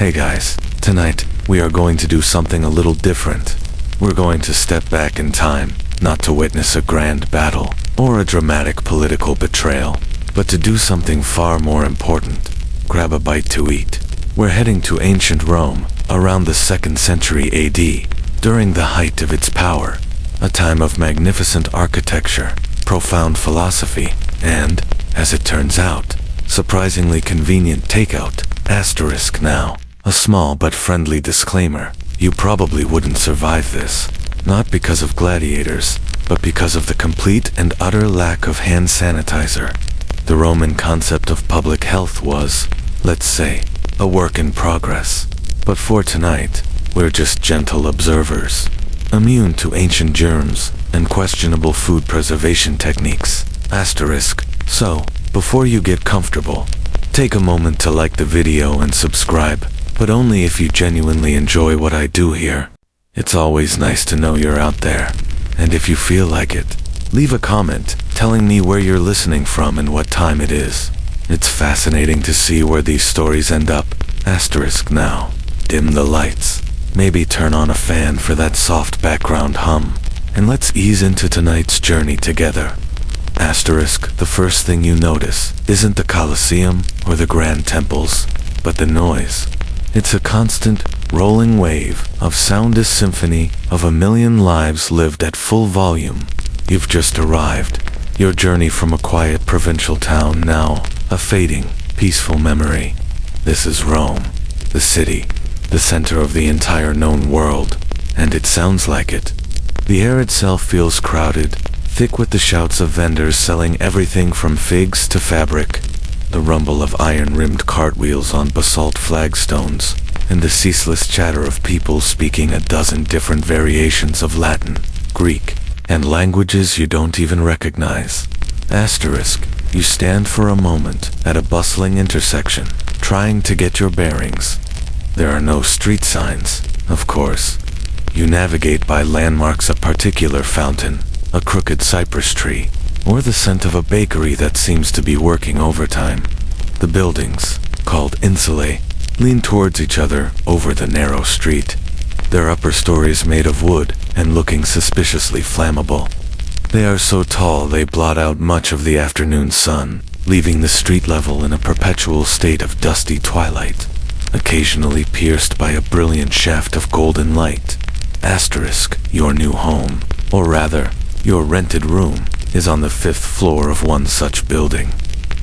Hey guys, tonight, we are going to do something a little different. We're going to step back in time, not to witness a grand battle, or a dramatic political betrayal, but to do something far more important. Grab a bite to eat. We're heading to ancient Rome, around the 2nd century AD, during the height of its power, a time of magnificent architecture, profound philosophy, and, as it turns out, surprisingly convenient takeout. Asterisk now. A small but friendly disclaimer. You probably wouldn't survive this. Not because of gladiators, but because of the complete and utter lack of hand sanitizer. The Roman concept of public health was, let's say, a work in progress. But for tonight, we're just gentle observers, immune to ancient germs and questionable food preservation techniques. Asterisk. So, before you get comfortable, take a moment to like the video and subscribe, but only if you genuinely enjoy what I do here. It's always nice to know you're out there, and if you feel like it, leave a comment telling me where you're listening from and what time it is. It's fascinating to see where these stories end up. Asterisk now. Dim the lights. Maybe turn on a fan for that soft background hum, and let's ease into tonight's journey together. Asterisk, the first thing you notice isn't the Colosseum or the grand temples, but the noise. It's a constant, rolling wave of sound, a symphony of a million lives lived at full volume. You've just arrived. Your journey from a quiet provincial town now, a fading, peaceful memory. This is Rome, the city, the center of the entire known world, and it sounds like it. The air itself feels crowded, thick with the shouts of vendors selling everything from figs to fabric, the rumble of iron-rimmed cartwheels on basalt flagstones, and the ceaseless chatter of people speaking a dozen different variations of Latin, Greek, and languages you don't even recognize. Asterisk, you stand for a moment at a bustling intersection, trying to get your bearings. There are no street signs, of course. You navigate by landmarks, a particular fountain, a crooked cypress tree, or the scent of a bakery that seems to be working overtime. The buildings, called insulae, lean towards each other over the narrow street, their upper stories made of wood and looking suspiciously flammable. They are so tall they blot out much of the afternoon sun, leaving the street level in a perpetual state of dusty twilight, occasionally pierced by a brilliant shaft of golden light. Asterisk, your new home, or rather, your rented room, is on the 5th floor of one such building.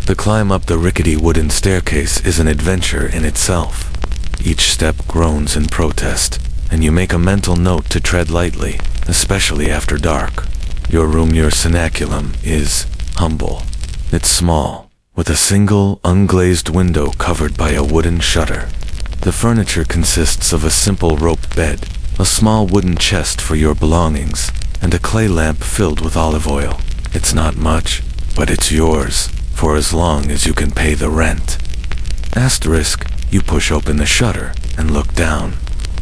The climb up the rickety wooden staircase is an adventure in itself. Each step groans in protest, and you make a mental note to tread lightly, especially after dark. Your room, your cenaculum, is humble. It's small, with a single, unglazed window covered by a wooden shutter. The furniture consists of a simple rope bed, a small wooden chest for your belongings, and a clay lamp filled with olive oil. It's not much, but it's yours, for as long as you can pay the rent. Asterisk, you push open the shutter and look down.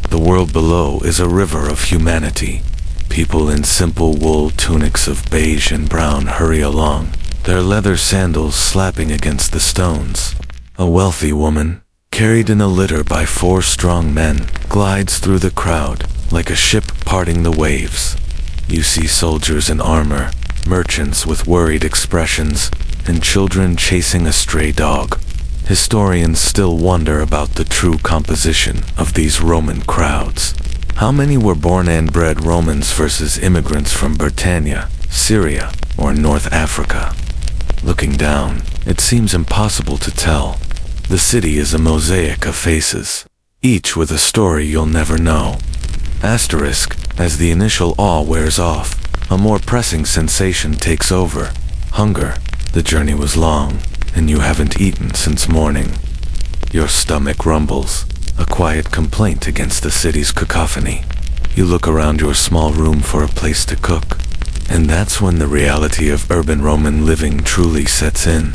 The world below is a river of humanity. People in simple wool tunics of beige and brown hurry along, their leather sandals slapping against the stones. A wealthy woman, carried in a litter by 4 strong men, glides through the crowd like a ship parting the waves. You see soldiers in armor, merchants with worried expressions, and children chasing a stray dog. Historians still wonder about the true composition of these Roman crowds. How many were born and bred Romans versus immigrants from Britannia, Syria, or North Africa? Looking down, it seems impossible to tell. The city is a mosaic of faces, each with a story you'll never know. Asterisk, as the initial awe wears off, a more pressing sensation takes over. Hunger. The journey was long, and you haven't eaten since morning. Your stomach rumbles, a quiet complaint against the city's cacophony. You look around your small room for a place to cook, and that's when the reality of urban Roman living truly sets in.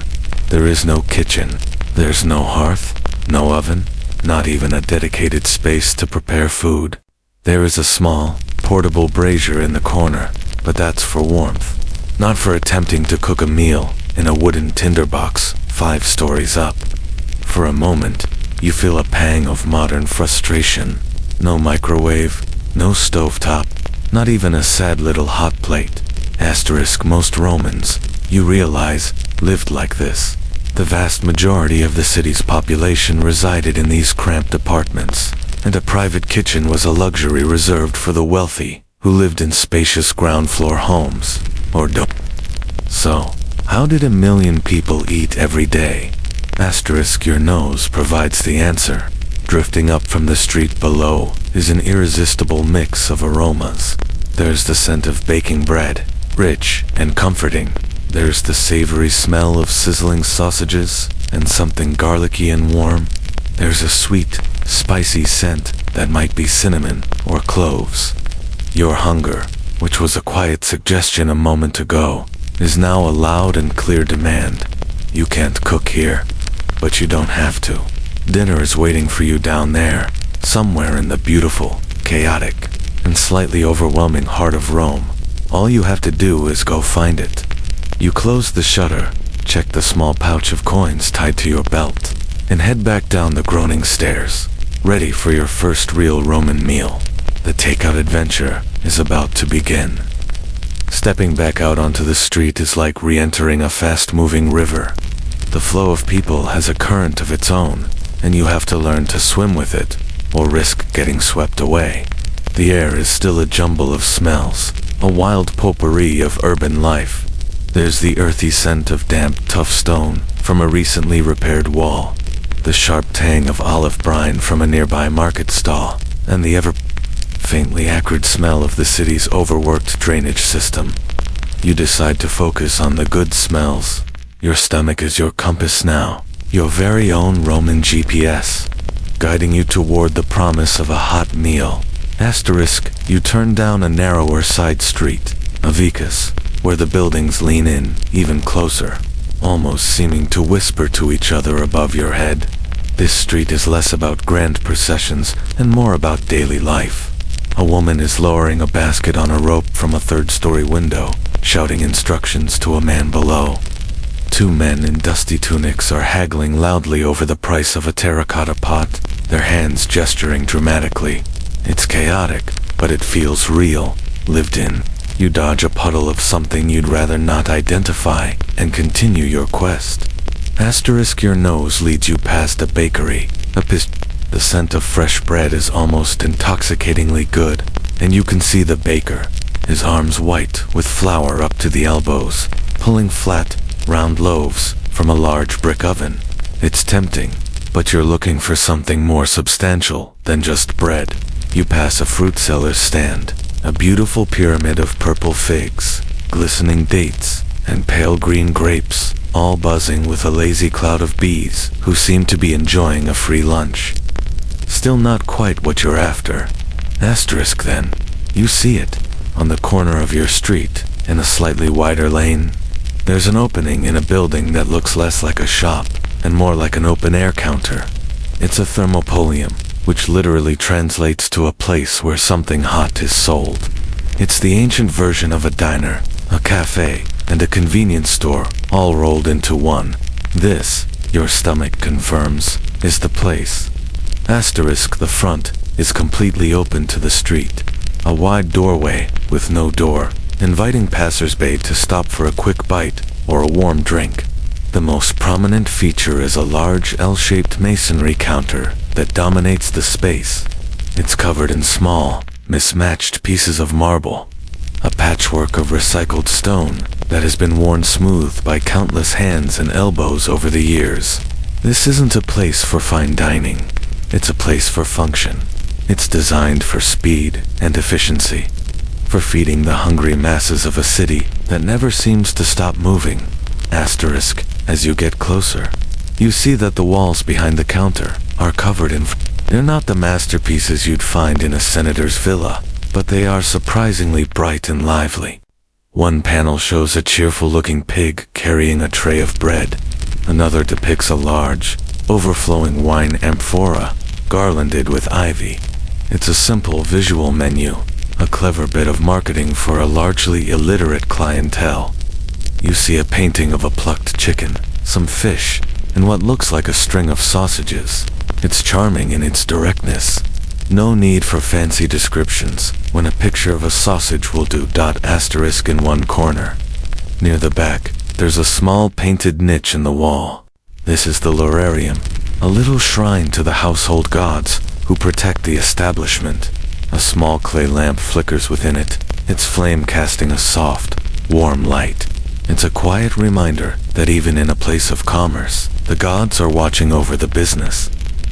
There is no kitchen, there's no hearth, no oven, not even a dedicated space to prepare food. There is a small, portable brazier in the corner, but that's for warmth, not for attempting to cook a meal in a wooden tinderbox 5 stories up. For a moment, you feel a pang of modern frustration. No microwave, no stovetop, not even a sad little hot plate. Asterisk most Romans, you realize, lived like this. The vast majority of the city's population resided in these cramped apartments, and a private kitchen was a luxury reserved for the wealthy, who lived in spacious ground-floor homes, or don't. So, how did 1,000,000 people eat every day? Asterisk your nose provides the answer. Drifting up from the street below is an irresistible mix of aromas. There's the scent of baking bread, rich and comforting. There's the savory smell of sizzling sausages and something garlicky and warm. There's a sweet, spicy scent that might be cinnamon or cloves. Your hunger, which was a quiet suggestion a moment ago, is now a loud and clear demand. You can't cook here, but you don't have to. Dinner is waiting for you down there, somewhere in the beautiful, chaotic, and slightly overwhelming heart of Rome. All you have to do is go find it. You close the shutter, check the small pouch of coins tied to your belt, and head back down the groaning stairs, ready for your first real Roman meal. The takeout adventure is about to begin. Stepping back out onto the street is like re-entering a fast-moving river. The flow of people has a current of its own, and you have to learn to swim with it, or risk getting swept away. The air is still a jumble of smells, a wild potpourri of urban life. There's the earthy scent of damp, tough stone from a recently repaired wall, the sharp tang of olive brine from a nearby market stall, and the ever-faintly acrid smell of the city's overworked drainage system. You decide to focus on the good smells. Your stomach is your compass now, your very own Roman GPS, guiding you toward the promise of a hot meal. Asterisk, you turn down a narrower side street, a vicus, where the buildings lean in even closer, almost seeming to whisper to each other above your head. This street is less about grand processions and more about daily life. A woman is lowering a basket on a rope from a third-story window, shouting instructions to a man below. Two men in dusty tunics are haggling loudly over the price of a terracotta pot, their hands gesturing dramatically. It's chaotic, but it feels real, lived in. You dodge a puddle of something you'd rather not identify, and continue your quest. Asterisk your nose leads you past a bakery. The scent of fresh bread is almost intoxicatingly good, and you can see the baker, his arms white with flour up to the elbows, pulling flat, round loaves from a large brick oven. It's tempting, but you're looking for something more substantial than just bread. You pass a fruit seller's stand, a beautiful pyramid of purple figs, glistening dates, and pale green grapes, all buzzing with a lazy cloud of bees who seem to be enjoying a free lunch. Still not quite what you're after. Asterisk then, you see it, on the corner of your street, in a slightly wider lane. There's an opening in a building that looks less like a shop, and more like an open-air counter. It's a thermopolium, which literally translates to a place where something hot is sold. It's the ancient version of a diner, a cafe, and a convenience store, all rolled into one. This, your stomach confirms, is the place. Asterisk the front is completely open to the street. A wide doorway, with no door, inviting passersby to stop for a quick bite or a warm drink. The most prominent feature is a large L-shaped masonry counter that dominates the space. It's covered in small, mismatched pieces of marble, a patchwork of recycled stone that has been worn smooth by countless hands and elbows over the years. This isn't a place for fine dining. It's a place for function. It's designed for speed and efficiency, for feeding the hungry masses of a city that never seems to stop moving. Asterisk, as you get closer, you see that the walls behind the counter are covered in... They're not the masterpieces you'd find in a senator's villa, but they are surprisingly bright and lively. One panel shows a cheerful-looking pig carrying a tray of bread. Another depicts a large, overflowing wine amphora, garlanded with ivy. It's a simple visual menu, a clever bit of marketing for a largely illiterate clientele. You see a painting of a plucked chicken, some fish, and what looks like a string of sausages. It's charming in its directness. No need for fancy descriptions when a picture of a sausage will do. Asterisk in one corner. Near the back, there's a small painted niche in the wall. This is the lorarium, a little shrine to the household gods who protect the establishment. A small clay lamp flickers within it, its flame casting a soft, warm light. It's a quiet reminder that even in a place of commerce, the gods are watching over the business,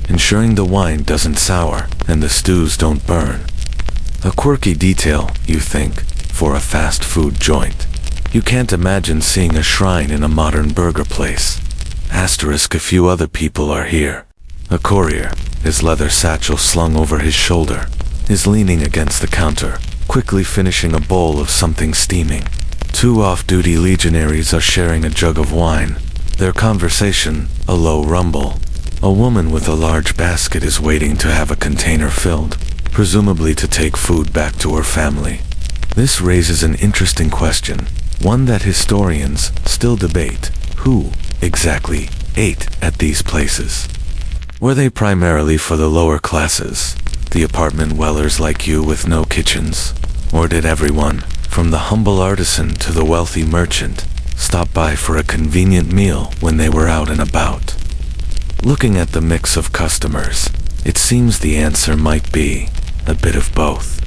ensuring the wine doesn't sour and the stews don't burn. A quirky detail, you think, for a fast food joint. You can't imagine seeing a shrine in a modern burger place. Asterisk a few other people are here. A courier, his leather satchel slung over his shoulder, is leaning against the counter, quickly finishing a bowl of something steaming. Two off-duty legionaries are sharing a jug of wine, their conversation a low rumble. A woman with a large basket is waiting to have a container filled, presumably to take food back to her family. This raises an interesting question, one that historians still debate. Who exactly ate at these places? Were they primarily for the lower classes, the apartment dwellers like you with no kitchens? Or did everyone, from the humble artisan to the wealthy merchant, stop by for a convenient meal when they were out and about? Looking at the mix of customers, it seems the answer might be a bit of both.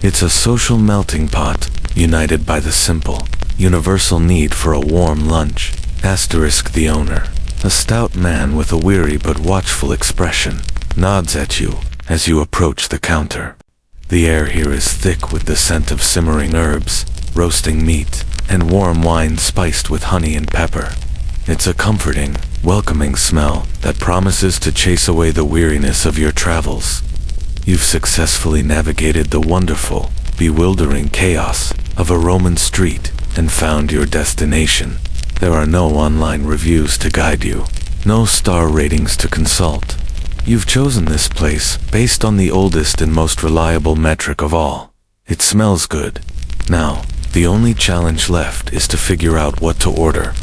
It's a social melting pot, united by the simple, universal need for a warm lunch. Asterisk the owner, a stout man with a weary but watchful expression, nods at you as you approach the counter. The air here is thick with the scent of simmering herbs, roasting meat, and warm wine spiced with honey and pepper. It's a comforting, welcoming smell that promises to chase away the weariness of your travels. You've successfully navigated the wonderful, bewildering chaos of a Roman street and found your destination. There are no online reviews to guide you, no star ratings to consult. You've chosen this place based on the oldest and most reliable metric of all. It smells good. Now, the only challenge left is to figure out what to order.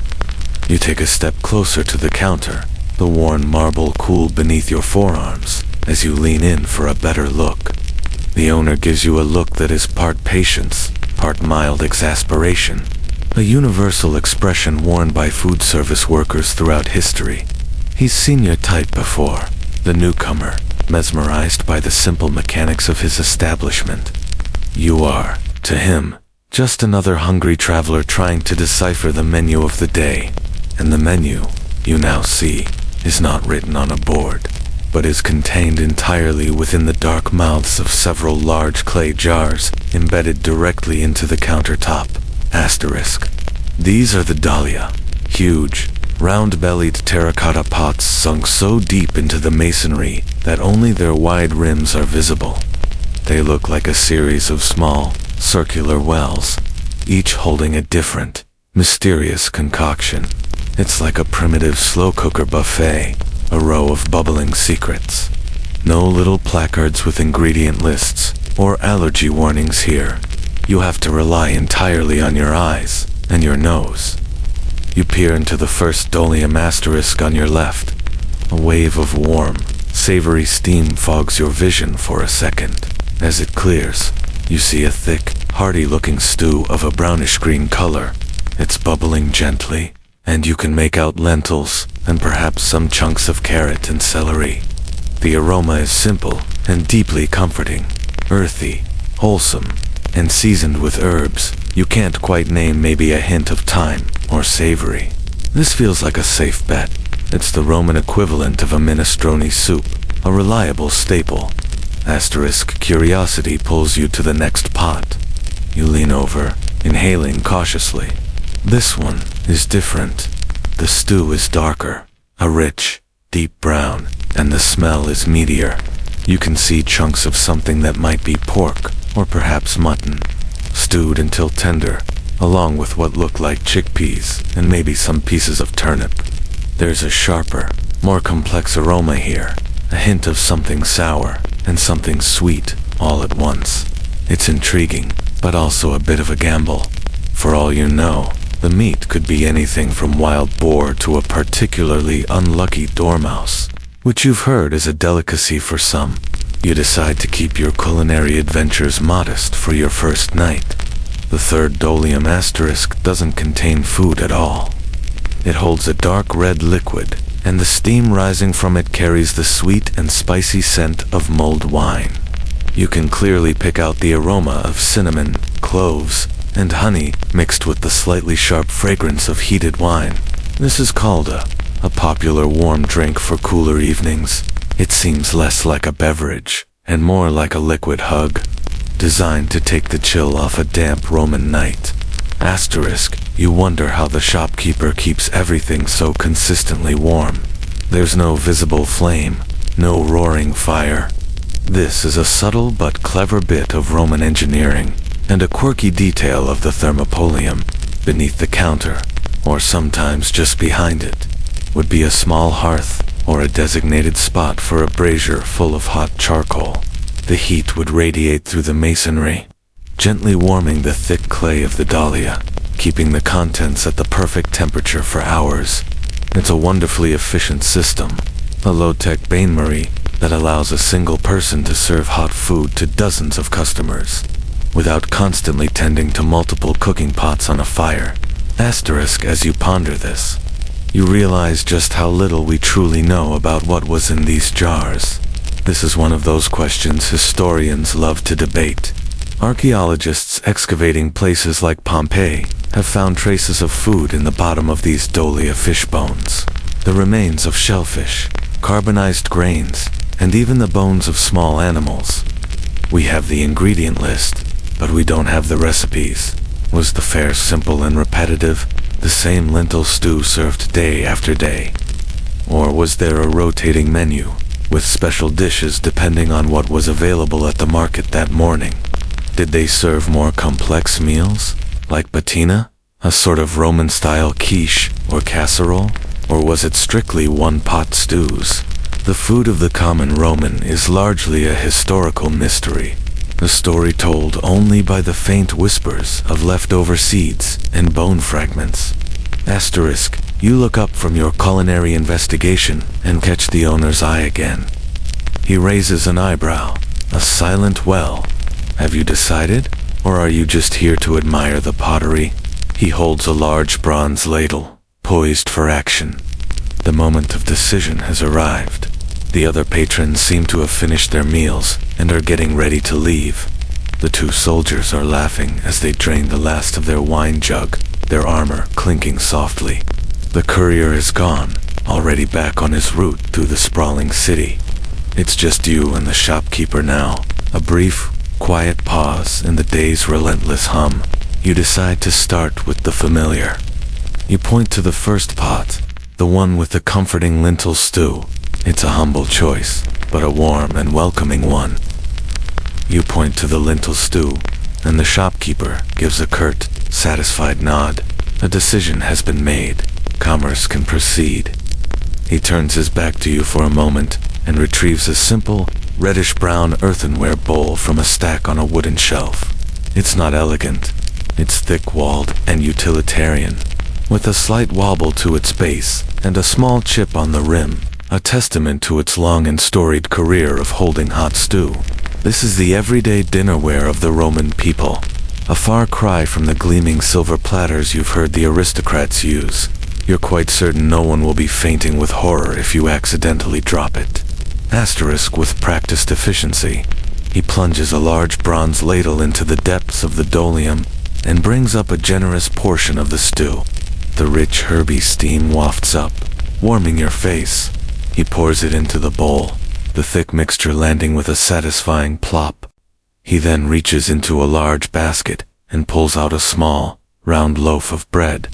You take a step closer to the counter, the worn marble cool beneath your forearms, as you lean in for a better look. The owner gives you a look that is part patience, part mild exasperation, a universal expression worn by food service workers throughout history. He's seen your type before, the newcomer, mesmerized by the simple mechanics of his establishment. You are, to him, just another hungry traveler trying to decipher the menu of the day. And the menu, you now see, is not written on a board, but is contained entirely within the dark mouths of several large clay jars embedded directly into the countertop. Asterisk. These are the dahlia, huge, round-bellied terracotta pots sunk so deep into the masonry that only their wide rims are visible. They look like a series of small, circular wells, each holding a different, mysterious concoction. It's like a primitive slow cooker buffet, a row of bubbling secrets. No little placards with ingredient lists or allergy warnings here. You have to rely entirely on your eyes and your nose. You peer into the first dolium asterisk on your left. A wave of warm, savory steam fogs your vision for a second. As it clears, you see a thick, hearty-looking stew of a brownish-green color. It's bubbling gently, and you can make out lentils and perhaps some chunks of carrot and celery. The aroma is simple and deeply comforting, earthy, wholesome, and seasoned with herbs you can't quite name, maybe a hint of thyme or savory. This feels like a safe bet. It's the Roman equivalent of a minestrone soup, a reliable staple. Asterisk curiosity pulls you to the next pot. You lean over, inhaling cautiously. This one is different. The stew is darker, a rich, deep brown, and the smell is meatier. You can see chunks of something that might be pork, or perhaps mutton, stewed until tender, along with what look like chickpeas and maybe some pieces of turnip. There's a sharper, more complex aroma here, a hint of something sour and something sweet all at once. It's intriguing, but also a bit of a gamble. For all you know, the meat could be anything from wild boar to a particularly unlucky dormouse. which you've heard is a delicacy for some. You decide to keep your culinary adventures modest for your first night. The third Dolium asterisk doesn't contain food at all. It holds a dark red liquid, and the steam rising from it carries the sweet and spicy scent of mulled wine. You can clearly pick out the aroma of cinnamon, cloves, and honey mixed with the slightly sharp fragrance of heated wine. This is called a popular warm drink for cooler evenings. It seems less like a beverage and more like a liquid hug, designed to take the chill off a damp Roman night. Asterisk, you wonder how the shopkeeper keeps everything so consistently warm. There's no visible flame, no roaring fire. This is a subtle but clever bit of Roman engineering, and a quirky detail of the thermopolium. Beneath the counter, or sometimes just behind it, would be a small hearth, or a designated spot for a brazier full of hot charcoal. The heat would radiate through the masonry, gently warming the thick clay of the dahlia, keeping the contents at the perfect temperature for hours. It's a wonderfully efficient system, a low-tech bain-marie that allows a single person to serve hot food to dozens of customers, without constantly tending to multiple cooking pots on a fire. Asterisk, as you ponder this, you realize just how little we truly know about what was in these jars. This is one of those questions historians love to debate. Archaeologists excavating places like Pompeii have found traces of food in the bottom of these Dolia fish bones, the remains of shellfish, carbonized grains, and even the bones of small animals. We have the ingredient list, but we don't have the recipes. Was the fare simple and repetitive, the same lentil stew served day after day? Or was there a rotating menu, with special dishes depending on what was available at the market that morning? Did they serve more complex meals, like patina, a sort of Roman-style quiche or casserole? Or was it strictly one-pot stews? The food of the common Roman is largely a historical mystery, a story told only by the faint whispers of leftover seeds and bone fragments. Asterisk, you look up from your culinary investigation and catch the owner's eye again. He raises an eyebrow, a silent well. Have you decided, or are you just here to admire the pottery? He holds a large bronze ladle, poised for action. The moment of decision has arrived. The other patrons seem to have finished their meals and are getting ready to leave. The two soldiers are laughing as they drain the last of their wine jug, their armor clinking softly. The courier is gone, already back on his route through the sprawling city. It's just you and the shopkeeper now. A brief, quiet pause in the day's relentless hum. You decide to start with the familiar. You point to the first pot, the one with the comforting lentil stew. It's a humble choice, but a warm and welcoming one. You point to the lentil stew, and the shopkeeper gives a curt, satisfied nod. A decision has been made. Commerce can proceed. He turns his back to you for a moment and retrieves a simple, reddish-brown earthenware bowl from a stack on a wooden shelf. It's not elegant. It's thick-walled and utilitarian, with a slight wobble to its base and a small chip on the rim, a testament to its long and storied career of holding hot stew. This is the everyday dinnerware of the Roman people, a far cry from the gleaming silver platters you've heard the aristocrats use. You're quite certain no one will be fainting with horror if you accidentally drop it. Asterisk, with practiced efficiency, he plunges a large bronze ladle into the depths of the dolium and brings up a generous portion of the stew. The rich herby steam wafts up, warming your face. He pours it into the bowl, the thick mixture landing with a satisfying plop. He then reaches into a large basket and pulls out a small, round loaf of bread.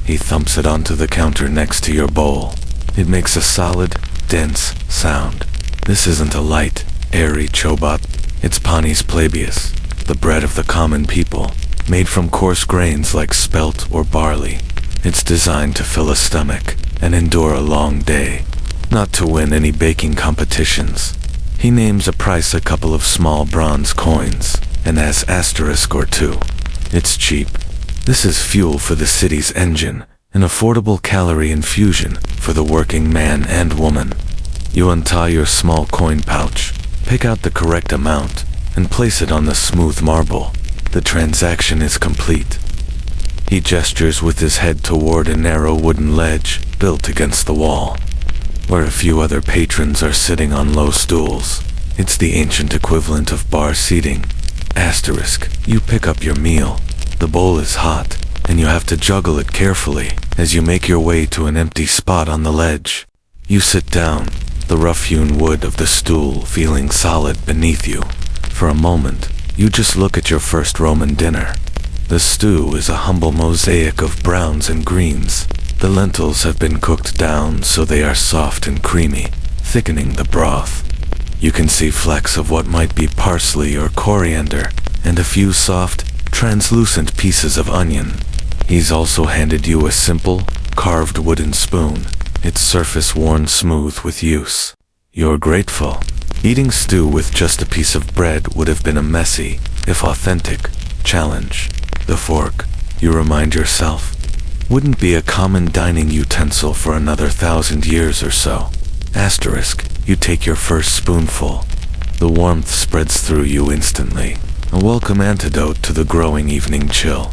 He thumps it onto the counter next to your bowl. It makes a solid, dense sound. This isn't a light, airy chobot. It's panis plebeius, the bread of the common people, made from coarse grains like spelt or barley. It's designed to fill a stomach and endure a long day, not to win any baking competitions. He names a price, a couple of small bronze coins, and has asterisk or two. It's cheap. This is fuel for the city's engine, an affordable calorie infusion for the working man and woman. You untie your small coin pouch, pick out the correct amount, and place it on the smooth marble. The transaction is complete. He gestures with his head toward a narrow wooden ledge built against the wall, where a few other patrons are sitting on low stools. It's the ancient equivalent of bar seating. Asterisk, you pick up your meal. The bowl is hot, and you have to juggle it carefully as you make your way to an empty spot on the ledge. You sit down, the rough-hewn wood of the stool feeling solid beneath you. For a moment, you just look at your first Roman dinner. The stew is a humble mosaic of browns and greens. The lentils have been cooked down so they are soft and creamy, thickening the broth. You can see flecks of what might be parsley or coriander, and a few soft, translucent pieces of onion. He's also handed you a simple, carved wooden spoon, its surface worn smooth with use. You're grateful. Eating stew with just a piece of bread would have been a messy, if authentic, challenge. The fork, you remind yourself, wouldn't be a common dining utensil for another 1,000 years or so. Asterisk, you take your first spoonful. The warmth spreads through you instantly, a welcome antidote to the growing evening chill.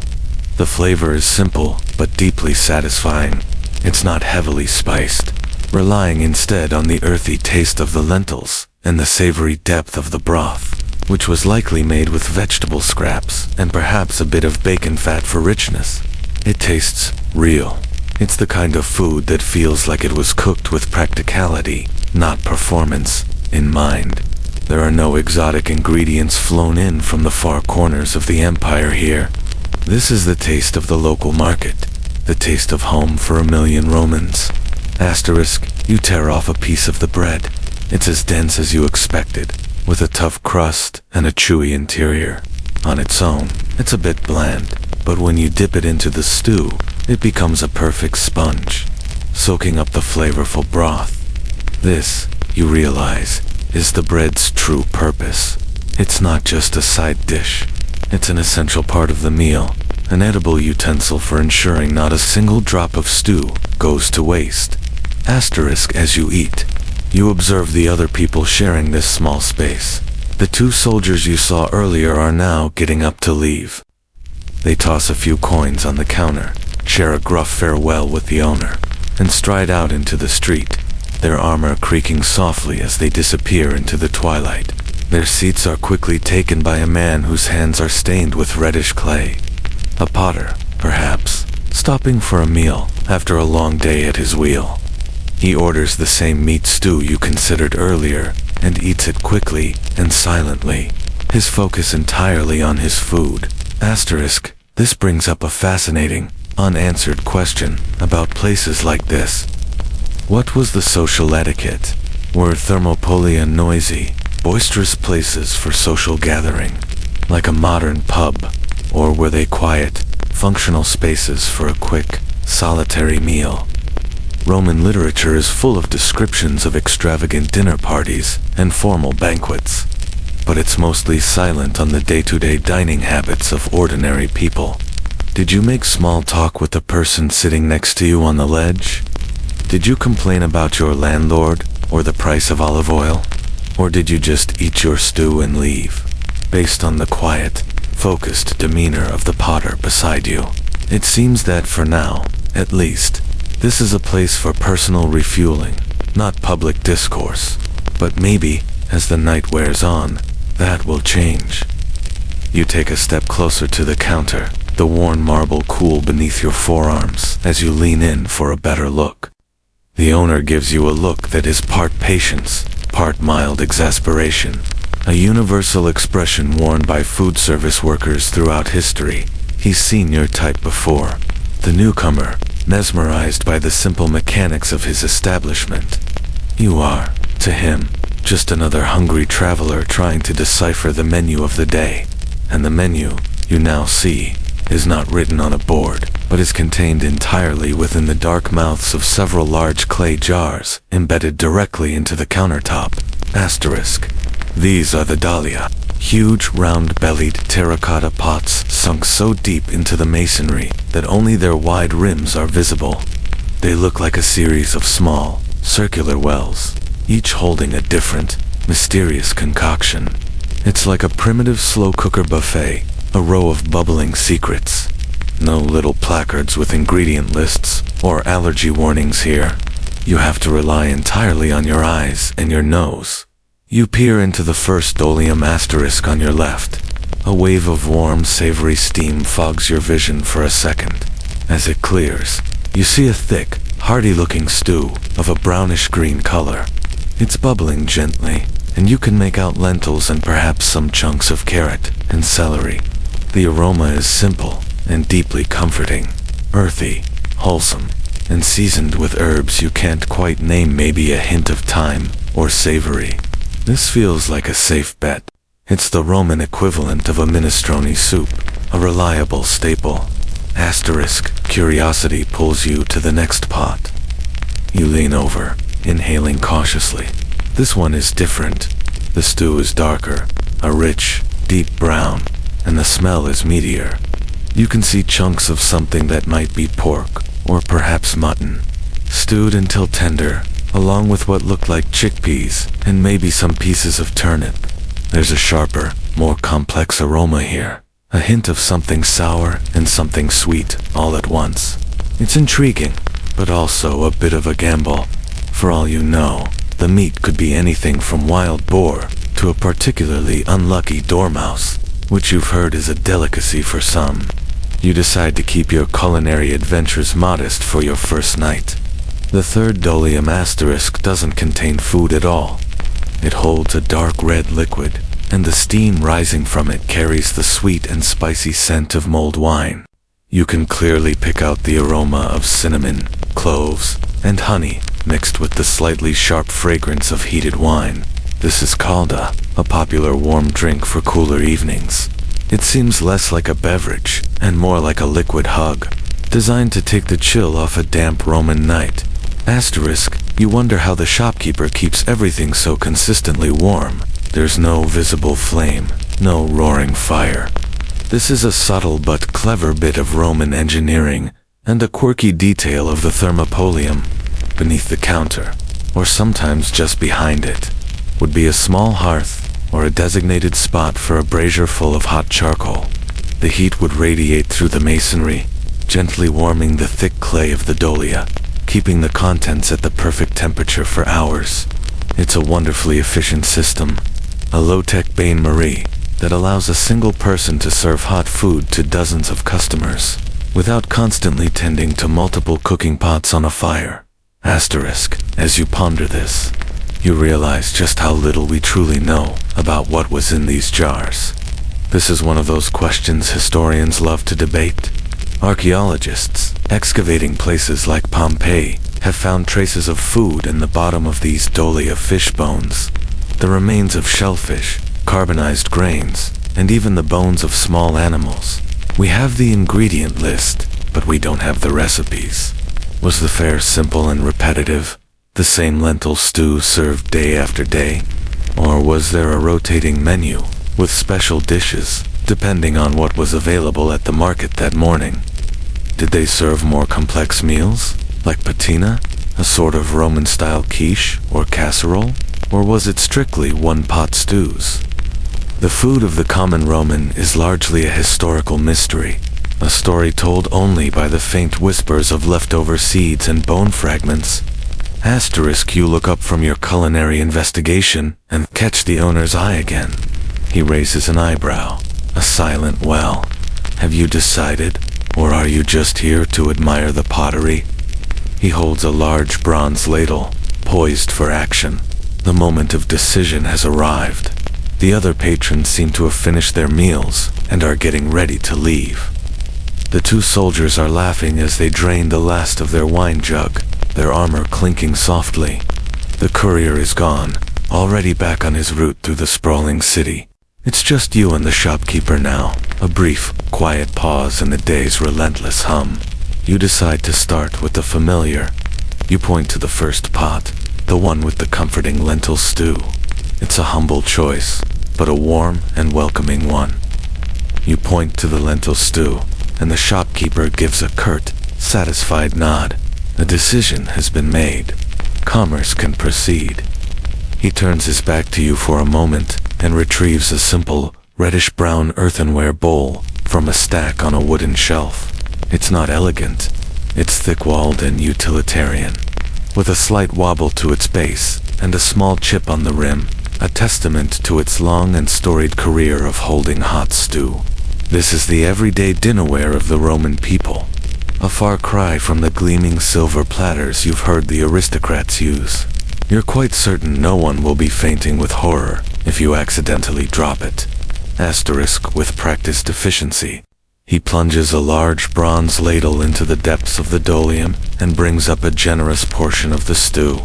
The flavor is simple, but deeply satisfying. It's not heavily spiced, relying instead on the earthy taste of the lentils and the savory depth of the broth, which was likely made with vegetable scraps and perhaps a bit of bacon fat for richness. It tastes real. It's the kind of food that feels like it was cooked with practicality, not performance, in mind. There are no exotic ingredients flown in from the far corners of the empire here. This is the taste of the local market, the taste of home for 1,000,000 Romans. Asterisk, you tear off a piece of the bread. It's as dense as you expected, with a tough crust and a chewy interior. On its own, it's a bit bland, but when you dip it into the stew, it becomes a perfect sponge, soaking up the flavorful broth. This, you realize, is the bread's true purpose. It's not just a side dish. It's an essential part of the meal, an edible utensil for ensuring not a single drop of stew goes to waste. Asterisk, as you eat, you observe the other people sharing this small space. The 2 soldiers you saw earlier are now getting up to leave. They toss a few coins on the counter, share a gruff farewell with the owner, and stride out into the street, their armor creaking softly as they disappear into the twilight. Their seats are quickly taken by a man whose hands are stained with reddish clay. A potter, perhaps, stopping for a meal after a long day at his wheel. He orders the same meat stew you considered earlier and eats it quickly and silently, his focus entirely on his food. Asterisk, this brings up a fascinating, unanswered question about places like this. What was the social etiquette? Were thermopolia noisy, boisterous places for social gathering, like a modern pub, or were they quiet, functional spaces for a quick, solitary meal? Roman literature is full of descriptions of extravagant dinner parties and formal banquets, but it's mostly silent on the day-to-day dining habits of ordinary people. Did you make small talk with the person sitting next to you on the ledge? Did you complain about your landlord or the price of olive oil? Or did you just eat your stew and leave, based on the quiet, focused demeanor of the potter beside you? It seems that for now, at least, this is a place for personal refueling, not public discourse. But maybe, as the night wears on, that will change. You take a step closer to the counter, the worn marble cool beneath your forearms as you lean in for a better look. The owner gives you a look that is part patience, part mild exasperation, a universal expression worn by food service workers throughout history. He's seen your type before. The newcomer, mesmerized by the simple mechanics of his establishment. You are, to him, just another hungry traveler trying to decipher the menu of the day. And the menu, you now see, is not written on a board, but is contained entirely within the dark mouths of several large clay jars embedded directly into the countertop. Asterisk. These are the dahlia, huge round-bellied terracotta pots sunk so deep into the masonry that only their wide rims are visible. They look like a series of small, circular wells, each holding a different, mysterious concoction. It's like a primitive slow cooker buffet, a row of bubbling secrets. No little placards with ingredient lists or allergy warnings here. You have to rely entirely on your eyes and your nose. You peer into the first Dolium asterisk on your left. A wave of warm, savory steam fogs your vision for a second. As it clears, you see a thick, hearty-looking stew of a brownish-green color. It's bubbling gently, and you can make out lentils and perhaps some chunks of carrot and celery. The aroma is simple and deeply comforting, earthy, wholesome, and seasoned with herbs you can't quite name, maybe a hint of thyme or savory. This feels like a safe bet. It's the Roman equivalent of a minestrone soup, a reliable staple. Asterisk, curiosity pulls you to the next pot. You lean over, inhaling cautiously. This one is different. The stew is darker, a rich, deep brown, and the smell is meatier. You can see chunks of something that might be pork, or perhaps mutton, stewed until tender, along with what looked like chickpeas, and maybe some pieces of turnip. There's a sharper, more complex aroma here, a hint of something sour and something sweet all at once. It's intriguing, but also a bit of a gamble. For all you know, the meat could be anything from wild boar to a particularly unlucky dormouse, which you've heard is a delicacy for some. You decide to keep your culinary adventures modest for your first night. The third Dolium asterisk doesn't contain food at all. It holds a dark red liquid, and the steam rising from it carries the sweet and spicy scent of mulled wine. You can clearly pick out the aroma of cinnamon, cloves, and honey, mixed with the slightly sharp fragrance of heated wine. This is called a popular warm drink for cooler evenings. It seems less like a beverage, and more like a liquid hug, designed to take the chill off a damp Roman night. Asterisk, you wonder how the shopkeeper keeps everything so consistently warm. There's no visible flame, no roaring fire. This is a subtle but clever bit of Roman engineering, and a quirky detail of the thermopolium. Beneath the counter, or sometimes just behind it, would be a small hearth, or a designated spot for a brazier full of hot charcoal. The heat would radiate through the masonry, gently warming the thick clay of the dolia, keeping the contents at the perfect temperature for hours. It's a wonderfully efficient system, a low-tech bain-marie that allows a single person to serve hot food to dozens of customers, without constantly tending to multiple cooking pots on a fire. Asterisk, as you ponder this, you realize just how little we truly know about what was in these jars. This is one of those questions historians love to debate. Archaeologists, excavating places like Pompeii, have found traces of food in the bottom of these dolia fish bones. The remains of shellfish, carbonized grains, and even the bones of small animals. We have the ingredient list, but we don't have the recipes. Was the fare simple and repetitive? The same lentil stew served day after day? Or was there a rotating menu, with special dishes, depending on what was available at the market that morning? Did they serve more complex meals, like patina, a sort of Roman-style quiche or casserole? Or was it strictly one-pot stews? The food of the common Roman is largely a historical mystery, a story told only by the faint whispers of leftover seeds and bone fragments. Asterisk, you look up from your culinary investigation and catch the owner's eye again. He raises an eyebrow, a silent well. Have you decided, or are you just here to admire the pottery? He holds a large bronze ladle, poised for action. The moment of decision has arrived. The other patrons seem to have finished their meals and are getting ready to leave. The two soldiers are laughing as they drain the last of their wine jug, their armor clinking softly. The courier is gone, already back on his route through the sprawling city. It's just you and the shopkeeper now, a brief, quiet pause in the day's relentless hum. You decide to start with the familiar. You point to the first pot, the one with the comforting lentil stew. It's a humble choice, but a warm and welcoming one. You point to the lentil stew, and the shopkeeper gives a curt, satisfied nod. A decision has been made. Commerce can proceed. He turns his back to you for a moment and retrieves a simple, reddish-brown earthenware bowl from a stack on a wooden shelf. It's not elegant. It's thick-walled and utilitarian, with a slight wobble to its base and a small chip on the rim, a testament to its long and storied career of holding hot stew. This is the everyday dinnerware of the Roman people, a far cry from the gleaming silver platters you've heard the aristocrats use. You're quite certain no one will be fainting with horror if you accidentally drop it. Asterisk with practiced efficiency. He plunges a large bronze ladle into the depths of the dolium and brings up a generous portion of the stew.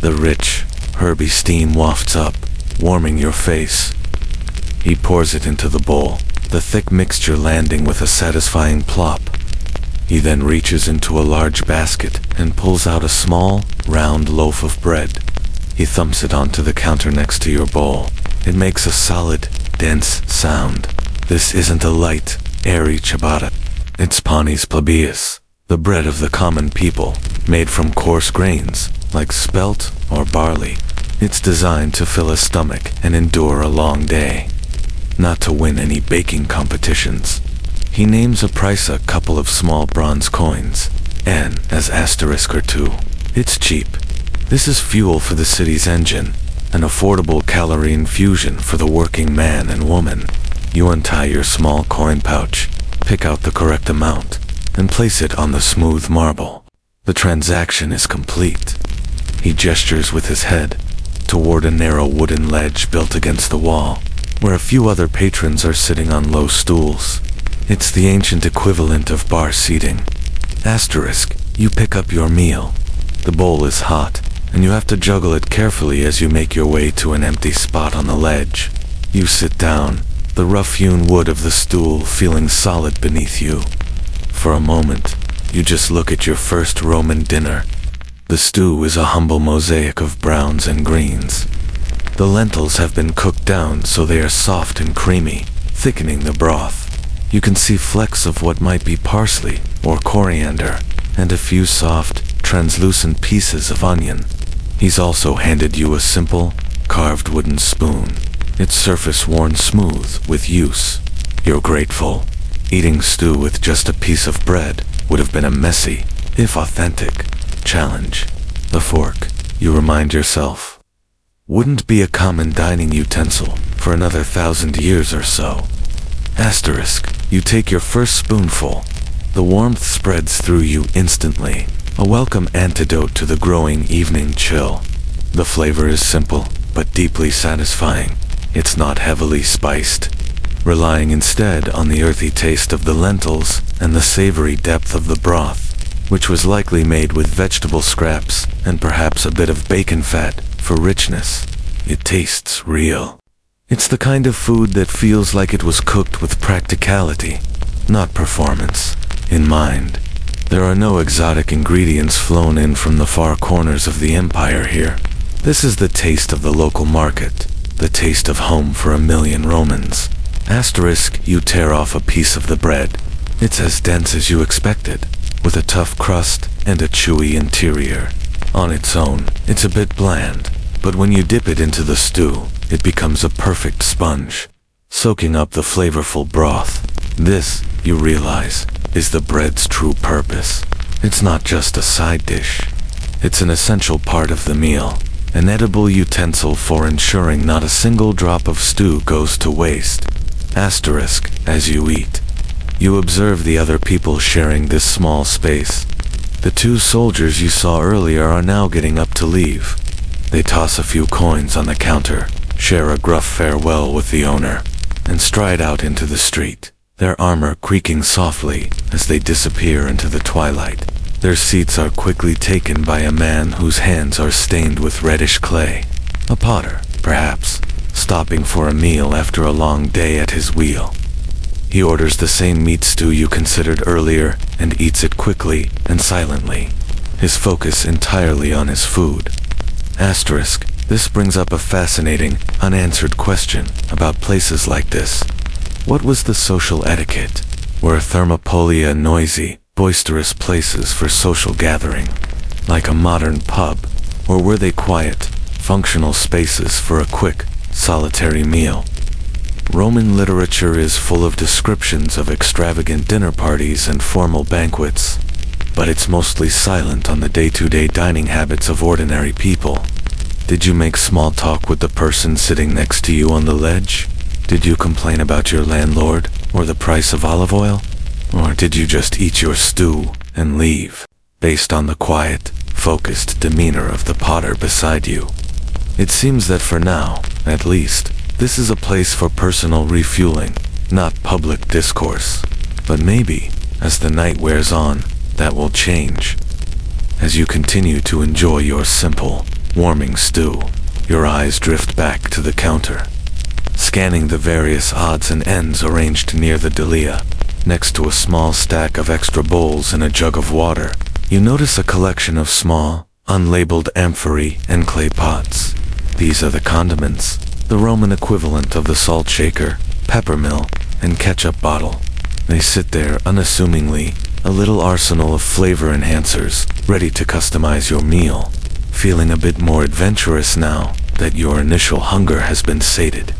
The rich, herby steam wafts up, warming your face. He pours it into the bowl, the thick mixture landing with a satisfying plop. He then reaches into a large basket and pulls out a small, round loaf of bread. He thumps it onto the counter next to your bowl. It makes a solid, dense sound. This isn't a light, airy ciabatta. It's panis plebeius, the bread of the common people, made from coarse grains, like spelt or barley. It's designed to fill a stomach and endure a long day, not to win any baking competitions. He names a price, a couple of small bronze coins, and as asterisk or two. It's cheap. This is fuel for the city's engine, an affordable calorie infusion for the working man and woman. You untie your small coin pouch, pick out the correct amount, and place it on the smooth marble. The transaction is complete. He gestures with his head toward a narrow wooden ledge built against the wall, where a few other patrons are sitting on low stools. It's the ancient equivalent of bar seating. Asterisk, you pick up your meal. The bowl is hot, and you have to juggle it carefully as you make your way to an empty spot on the ledge. You sit down, the rough-hewn wood of the stool feeling solid beneath you. For a moment, you just look at your first Roman dinner. The stew is a humble mosaic of browns and greens. The lentils have been cooked down so they are soft and creamy, thickening the broth. You can see flecks of what might be parsley or coriander, and a few soft, translucent pieces of onion. He's also handed you a simple, carved wooden spoon, its surface worn smooth with use. You're grateful. Eating stew with just a piece of bread would have been a messy, if authentic, challenge. The fork, you remind yourself, wouldn't be a common dining utensil for another 1,000 years or so. Asterisk, you take your first spoonful. The warmth spreads through you instantly, a welcome antidote to the growing evening chill. The flavor is simple, but deeply satisfying. It's not heavily spiced, relying instead on the earthy taste of the lentils and the savory depth of the broth, which was likely made with vegetable scraps and perhaps a bit of bacon fat for richness. It tastes real. It's the kind of food that feels like it was cooked with practicality, not performance, in mind. There are no exotic ingredients flown in from the far corners of the empire here. This is the taste of the local market, the taste of home for 1,000,000 Romans. Asterisk, you tear off a piece of the bread. It's as dense as you expected, with a tough crust and a chewy interior. On its own, it's a bit bland, but when you dip it into the stew, it becomes a perfect sponge, soaking up the flavorful broth. This, you realize, is the bread's true purpose. It's not just a side dish. It's an essential part of the meal, an edible utensil for ensuring not a single drop of stew goes to waste. Asterisk, as you eat, you observe the other people sharing this small space. The 2 soldiers you saw earlier are now getting up to leave. They toss a few coins on the counter, share a gruff farewell with the owner, and stride out into the street, their armor creaking softly as they disappear into the twilight. Their seats are quickly taken by a man whose hands are stained with reddish clay. A potter, perhaps, stopping for a meal after a long day at his wheel. He orders the same meat stew you considered earlier and eats it quickly and silently, his focus entirely on his food. Asterisk, this brings up a fascinating, unanswered question about places like this. What was the social etiquette? Were thermopolia noisy, boisterous places for social gathering, like a modern pub, or were they quiet, functional spaces for a quick, solitary meal. Roman literature is full of descriptions of extravagant dinner parties and formal banquets, but it's mostly silent on the day-to-day dining habits of ordinary people. Did you make small talk with the person sitting next to you on the ledge? Did you complain about your landlord or the price of olive oil? Or did you just eat your stew and leave, based on the quiet, focused demeanor of the potter beside you? It seems that for now, at least, this is a place for personal refueling, not public discourse. But maybe, as the night wears on, that will change. As you continue to enjoy your simple, warming stew, your eyes drift back to the counter, scanning the various odds and ends arranged near the dahlia. Next to a small stack of extra bowls and a jug of water, you notice a collection of small, unlabeled amphorae and clay pots. These are the condiments, the Roman equivalent of the salt shaker, pepper mill, and ketchup bottle. They sit there unassumingly, a little arsenal of flavor enhancers, ready to customize your meal. Feeling a bit more adventurous now that your initial hunger has been sated,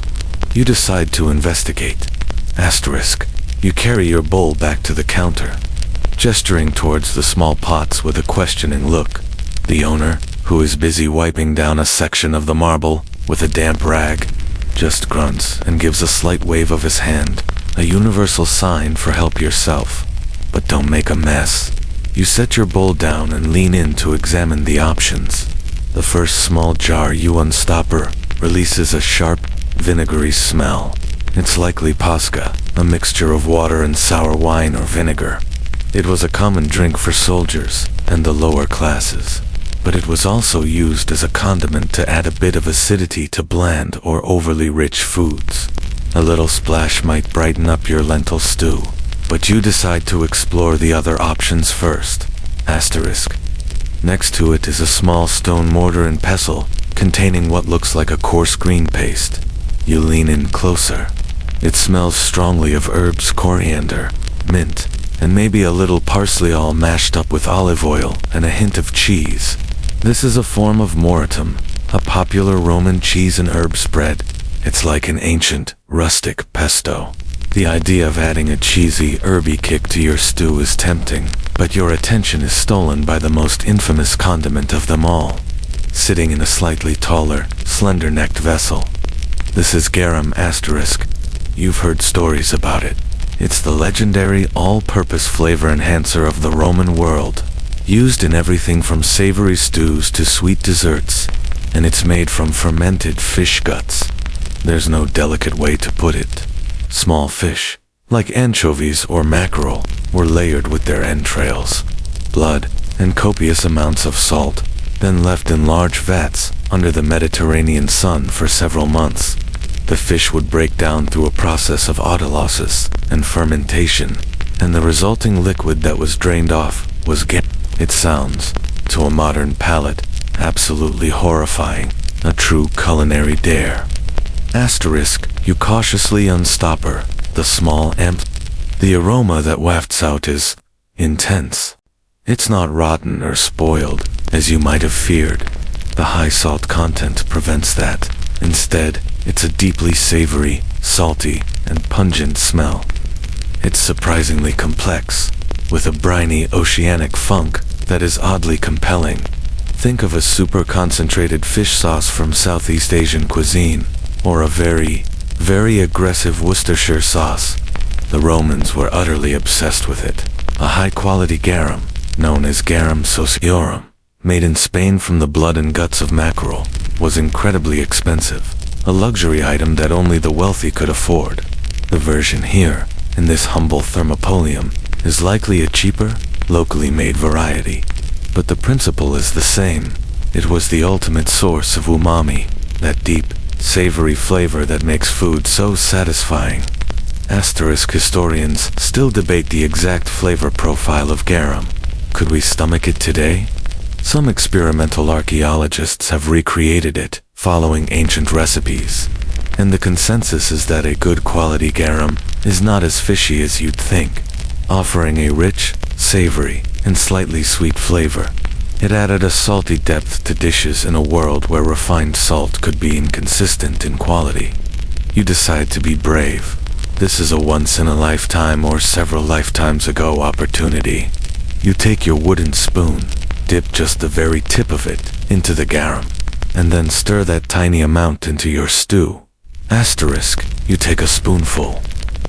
you decide to investigate. Asterisk. You carry your bowl back to the counter, gesturing towards the small pots with a questioning look. The owner, who is busy wiping down a section of the marble with a damp rag, just grunts and gives a slight wave of his hand, a universal sign for help yourself. But don't make a mess. You set your bowl down and lean in to examine the options. The first small jar you unstopper releases a sharp, vinegary smell. It's likely pasca, a mixture of water and sour wine or vinegar. It was a common drink for soldiers and the lower classes, but it was also used as a condiment to add a bit of acidity to bland or overly rich foods. A little splash might brighten up your lentil stew, but you decide to explore the other options first. Asterisk. Next to it is a small stone mortar and pestle containing what looks like a coarse green paste. You lean in closer. It smells strongly of herbs, coriander, mint, and maybe a little parsley, all mashed up with olive oil and a hint of cheese. This is a form of moratum, a popular Roman cheese and herb spread. It's like an ancient, rustic pesto. The idea of adding a cheesy, herby kick to your stew is tempting, but your attention is stolen by the most infamous condiment of them all, sitting in a slightly taller, slender-necked vessel. This is garum asterisk. You've heard stories about it. It's the legendary all-purpose flavor enhancer of the Roman world, used in everything from savory stews to sweet desserts, and it's made from fermented fish guts. There's no delicate way to put it. Small fish, like anchovies or mackerel, were layered with their entrails, blood, and copious amounts of salt, then left in large vats under the Mediterranean sun for several months. The fish would break down through a process of autolysis and fermentation, and the resulting liquid that was drained off was garum. It sounds, to a modern palate, absolutely horrifying, a true culinary dare. Asterisk, you cautiously unstopper the small amp. The aroma that wafts out is intense. It's not rotten or spoiled, as you might have feared. The high salt content prevents that. Instead, it's a deeply savory, salty, and pungent smell. It's surprisingly complex, with a briny oceanic funk that is oddly compelling. Think of a super concentrated fish sauce from Southeast Asian cuisine, or a very, very aggressive Worcestershire sauce. The Romans were utterly obsessed with it. A high-quality garum, known as garum sociorum, made in Spain from the blood and guts of mackerel, was incredibly expensive, a luxury item that only the wealthy could afford. The version here, in this humble thermopolium, is likely a cheaper, locally made variety. But the principle is the same. It was the ultimate source of umami, that deep, savory flavor that makes food so satisfying. Asterisk historians still debate the exact flavor profile of garum. Could we stomach it today? Some experimental archaeologists have recreated it, following ancient recipes, and the consensus is that a good quality garum is not as fishy as you'd think, offering a rich, savory, and slightly sweet flavor. It added a salty depth to dishes in a world where refined salt could be inconsistent in quality. You decide to be brave. This is a once-in-a-lifetime or several lifetimes ago opportunity. You take your wooden spoon, dip just the very tip of it into the garum, and then stir that tiny amount into your stew. Asterisk, you take a spoonful.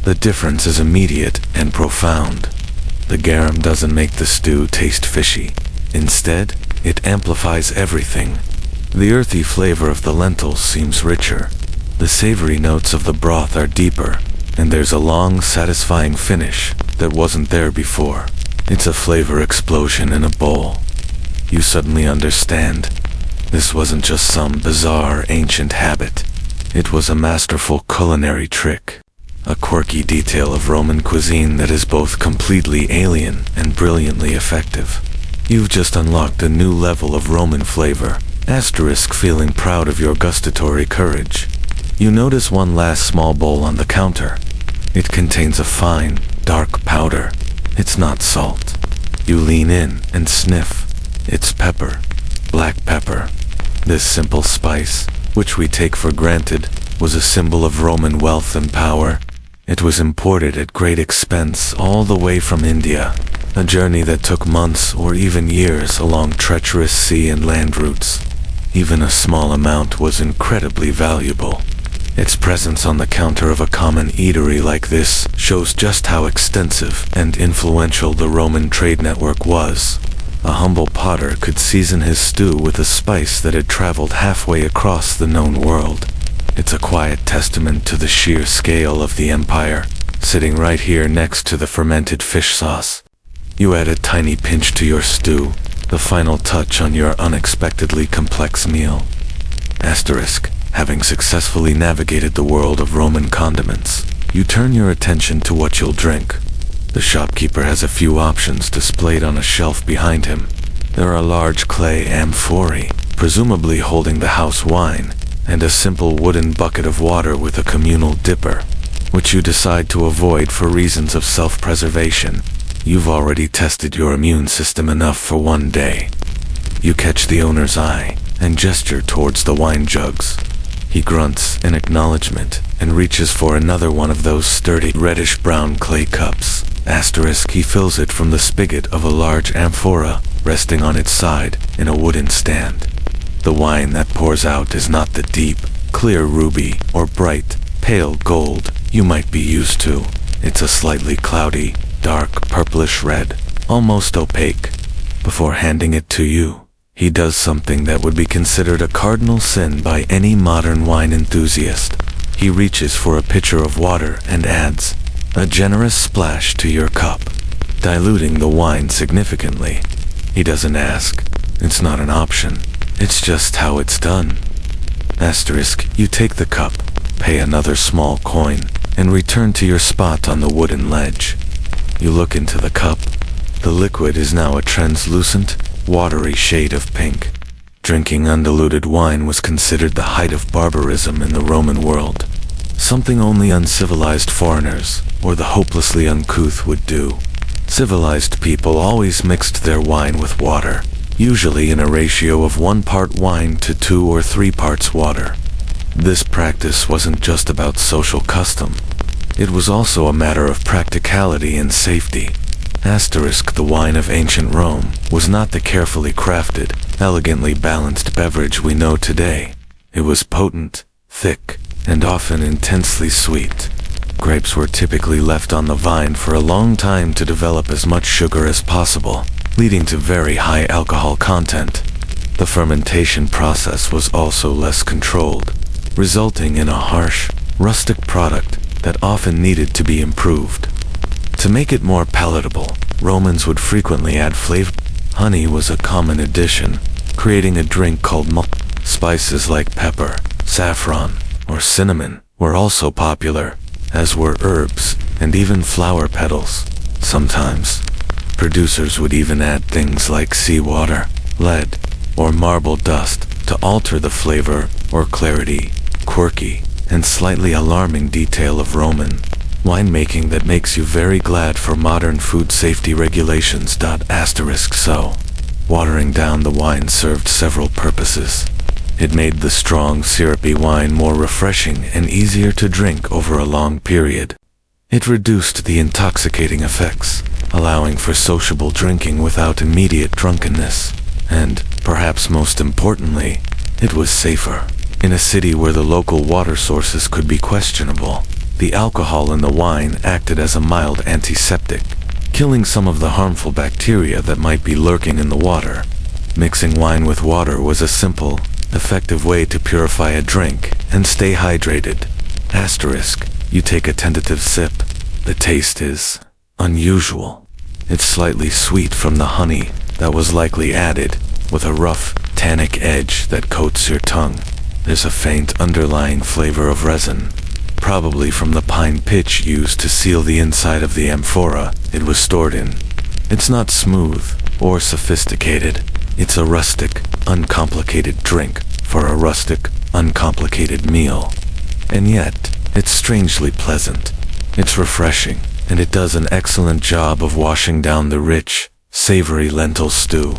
The difference is immediate and profound. The garum doesn't make the stew taste fishy. Instead, it amplifies everything. The earthy flavor of the lentils seems richer. The savory notes of the broth are deeper, and there's a long, satisfying finish that wasn't there before. It's a flavor explosion in a bowl. You suddenly understand. This wasn't just some bizarre, ancient habit. It was a masterful culinary trick. A quirky detail of Roman cuisine that is both completely alien and brilliantly effective. You've just unlocked a new level of Roman flavor. Asterisk, feeling proud of your gustatory courage. You notice one last small bowl on the counter. It contains a fine, dark powder. It's not salt. You lean in and sniff. It's pepper. Black pepper. This simple spice, which we take for granted, was a symbol of Roman wealth and power. It was imported at great expense all the way from India, a journey that took months or even years along treacherous sea and land routes. Even a small amount was incredibly valuable. Its presence on the counter of a common eatery like this shows just how extensive and influential the Roman trade network was. A humble potter could season his stew with a spice that had traveled halfway across the known world. It's a quiet testament to the sheer scale of the empire, sitting right here next to the fermented fish sauce. You add a tiny pinch to your stew, the final touch on your unexpectedly complex meal. Asterisk, having successfully navigated the world of Roman condiments, you turn your attention to what you'll drink. The shopkeeper has a few options displayed on a shelf behind him. There are large clay amphorae, presumably holding the house wine, and a simple wooden bucket of water with a communal dipper, which you decide to avoid for reasons of self-preservation. You've already tested your immune system enough for one day. You catch the owner's eye and gesture towards the wine jugs. He grunts in acknowledgement and reaches for another one of those sturdy reddish-brown clay cups. Asterisk, he fills it from the spigot of a large amphora resting on its side in a wooden stand. The wine that pours out is not the deep, clear ruby or bright, pale gold you might be used to. It's a slightly cloudy, dark purplish red, almost opaque. Before handing it to you, he does something that would be considered a cardinal sin by any modern wine enthusiast. He reaches for a pitcher of water and adds a generous splash to your cup, diluting the wine significantly. He doesn't ask. It's not an option. It's just how it's done. Asterisk, you take the cup, pay another small coin, and return to your spot on the wooden ledge. You look into the cup. The liquid is now a translucent, watery shade of pink. Drinking undiluted wine was considered the height of barbarism in the Roman world, something only uncivilized foreigners or the hopelessly uncouth would do. Civilized people always mixed their wine with water, usually in a ratio of 1 part wine to 2 or 3 parts water. This practice wasn't just about social custom. It was also a matter of practicality and safety. Asterisk, the wine of ancient Rome was not the carefully crafted, elegantly balanced beverage we know today. It was potent, thick, and often intensely sweet. Grapes were typically left on the vine for a long time to develop as much sugar as possible, leading to very high alcohol content. The fermentation process was also less controlled, resulting in a harsh, rustic product that often needed to be improved. To make it more palatable, Romans would frequently add flavor. Honey was a common addition, creating a drink called malt. Spices like pepper, saffron, or cinnamon were also popular, as were herbs and even flower petals. Sometimes, producers would even add things like seawater, lead, or marble dust to alter the flavor or clarity. Quirky and slightly alarming detail of Roman winemaking that makes you very glad for modern food safety regulations. So, Watering down the wine served several purposes. It made the strong, syrupy wine more refreshing and easier to drink over a long period. It reduced the intoxicating effects, allowing for sociable drinking without immediate drunkenness. And, perhaps most importantly, it was safer. In a city where the local water sources could be questionable, the alcohol in the wine acted as a mild antiseptic, killing some of the harmful bacteria that might be lurking in the water. Mixing wine with water was a simple, effective way to purify a drink and stay hydrated. Asterisk, you take a tentative sip. The taste is unusual. It's slightly sweet from the honey that was likely added, with a rough, tannic edge that coats your tongue. There's a faint underlying flavor of resin, probably from the pine pitch used to seal the inside of the amphora it was stored in. It's not smooth or sophisticated. It's a rustic, uncomplicated drink for a rustic, uncomplicated meal. And yet, it's strangely pleasant. It's refreshing, and it does an excellent job of washing down the rich, savory lentil stew.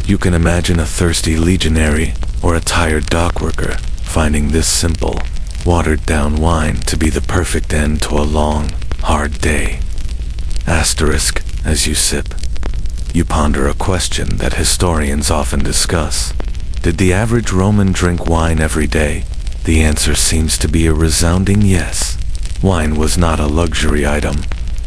You can imagine a thirsty legionary or a tired dockworker finding this simple, watered-down wine to be the perfect end to a long, hard day. Asterisk, as you sip, you ponder a question that historians often discuss. Did the average Roman drink wine every day? The answer seems to be a resounding yes. Wine was not a luxury item.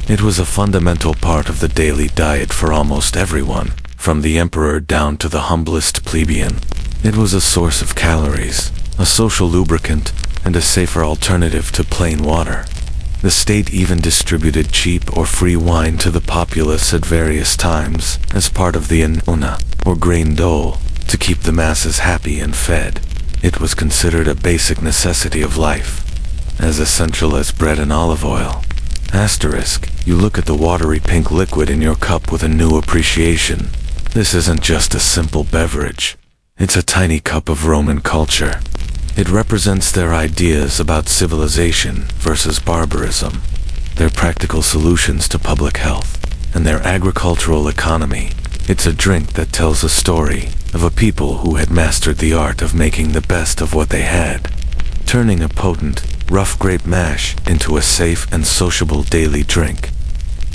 It was a fundamental part of the daily diet for almost everyone, from the emperor down to the humblest plebeian. It was a source of calories, a social lubricant, and a safer alternative to plain water. The state even distributed cheap or free wine to the populace at various times as part of the annona, or grain dole, to keep the masses happy and fed. It was considered a basic necessity of life, as essential as bread and olive oil. Asterisk, you look at the watery pink liquid in your cup with a new appreciation. This isn't just a simple beverage. It's a tiny cup of Roman culture. It represents their ideas about civilization versus barbarism, their practical solutions to public health, and their agricultural economy. It's a drink that tells a story of a people who had mastered the art of making the best of what they had, turning a potent, rough grape mash into a safe and sociable daily drink.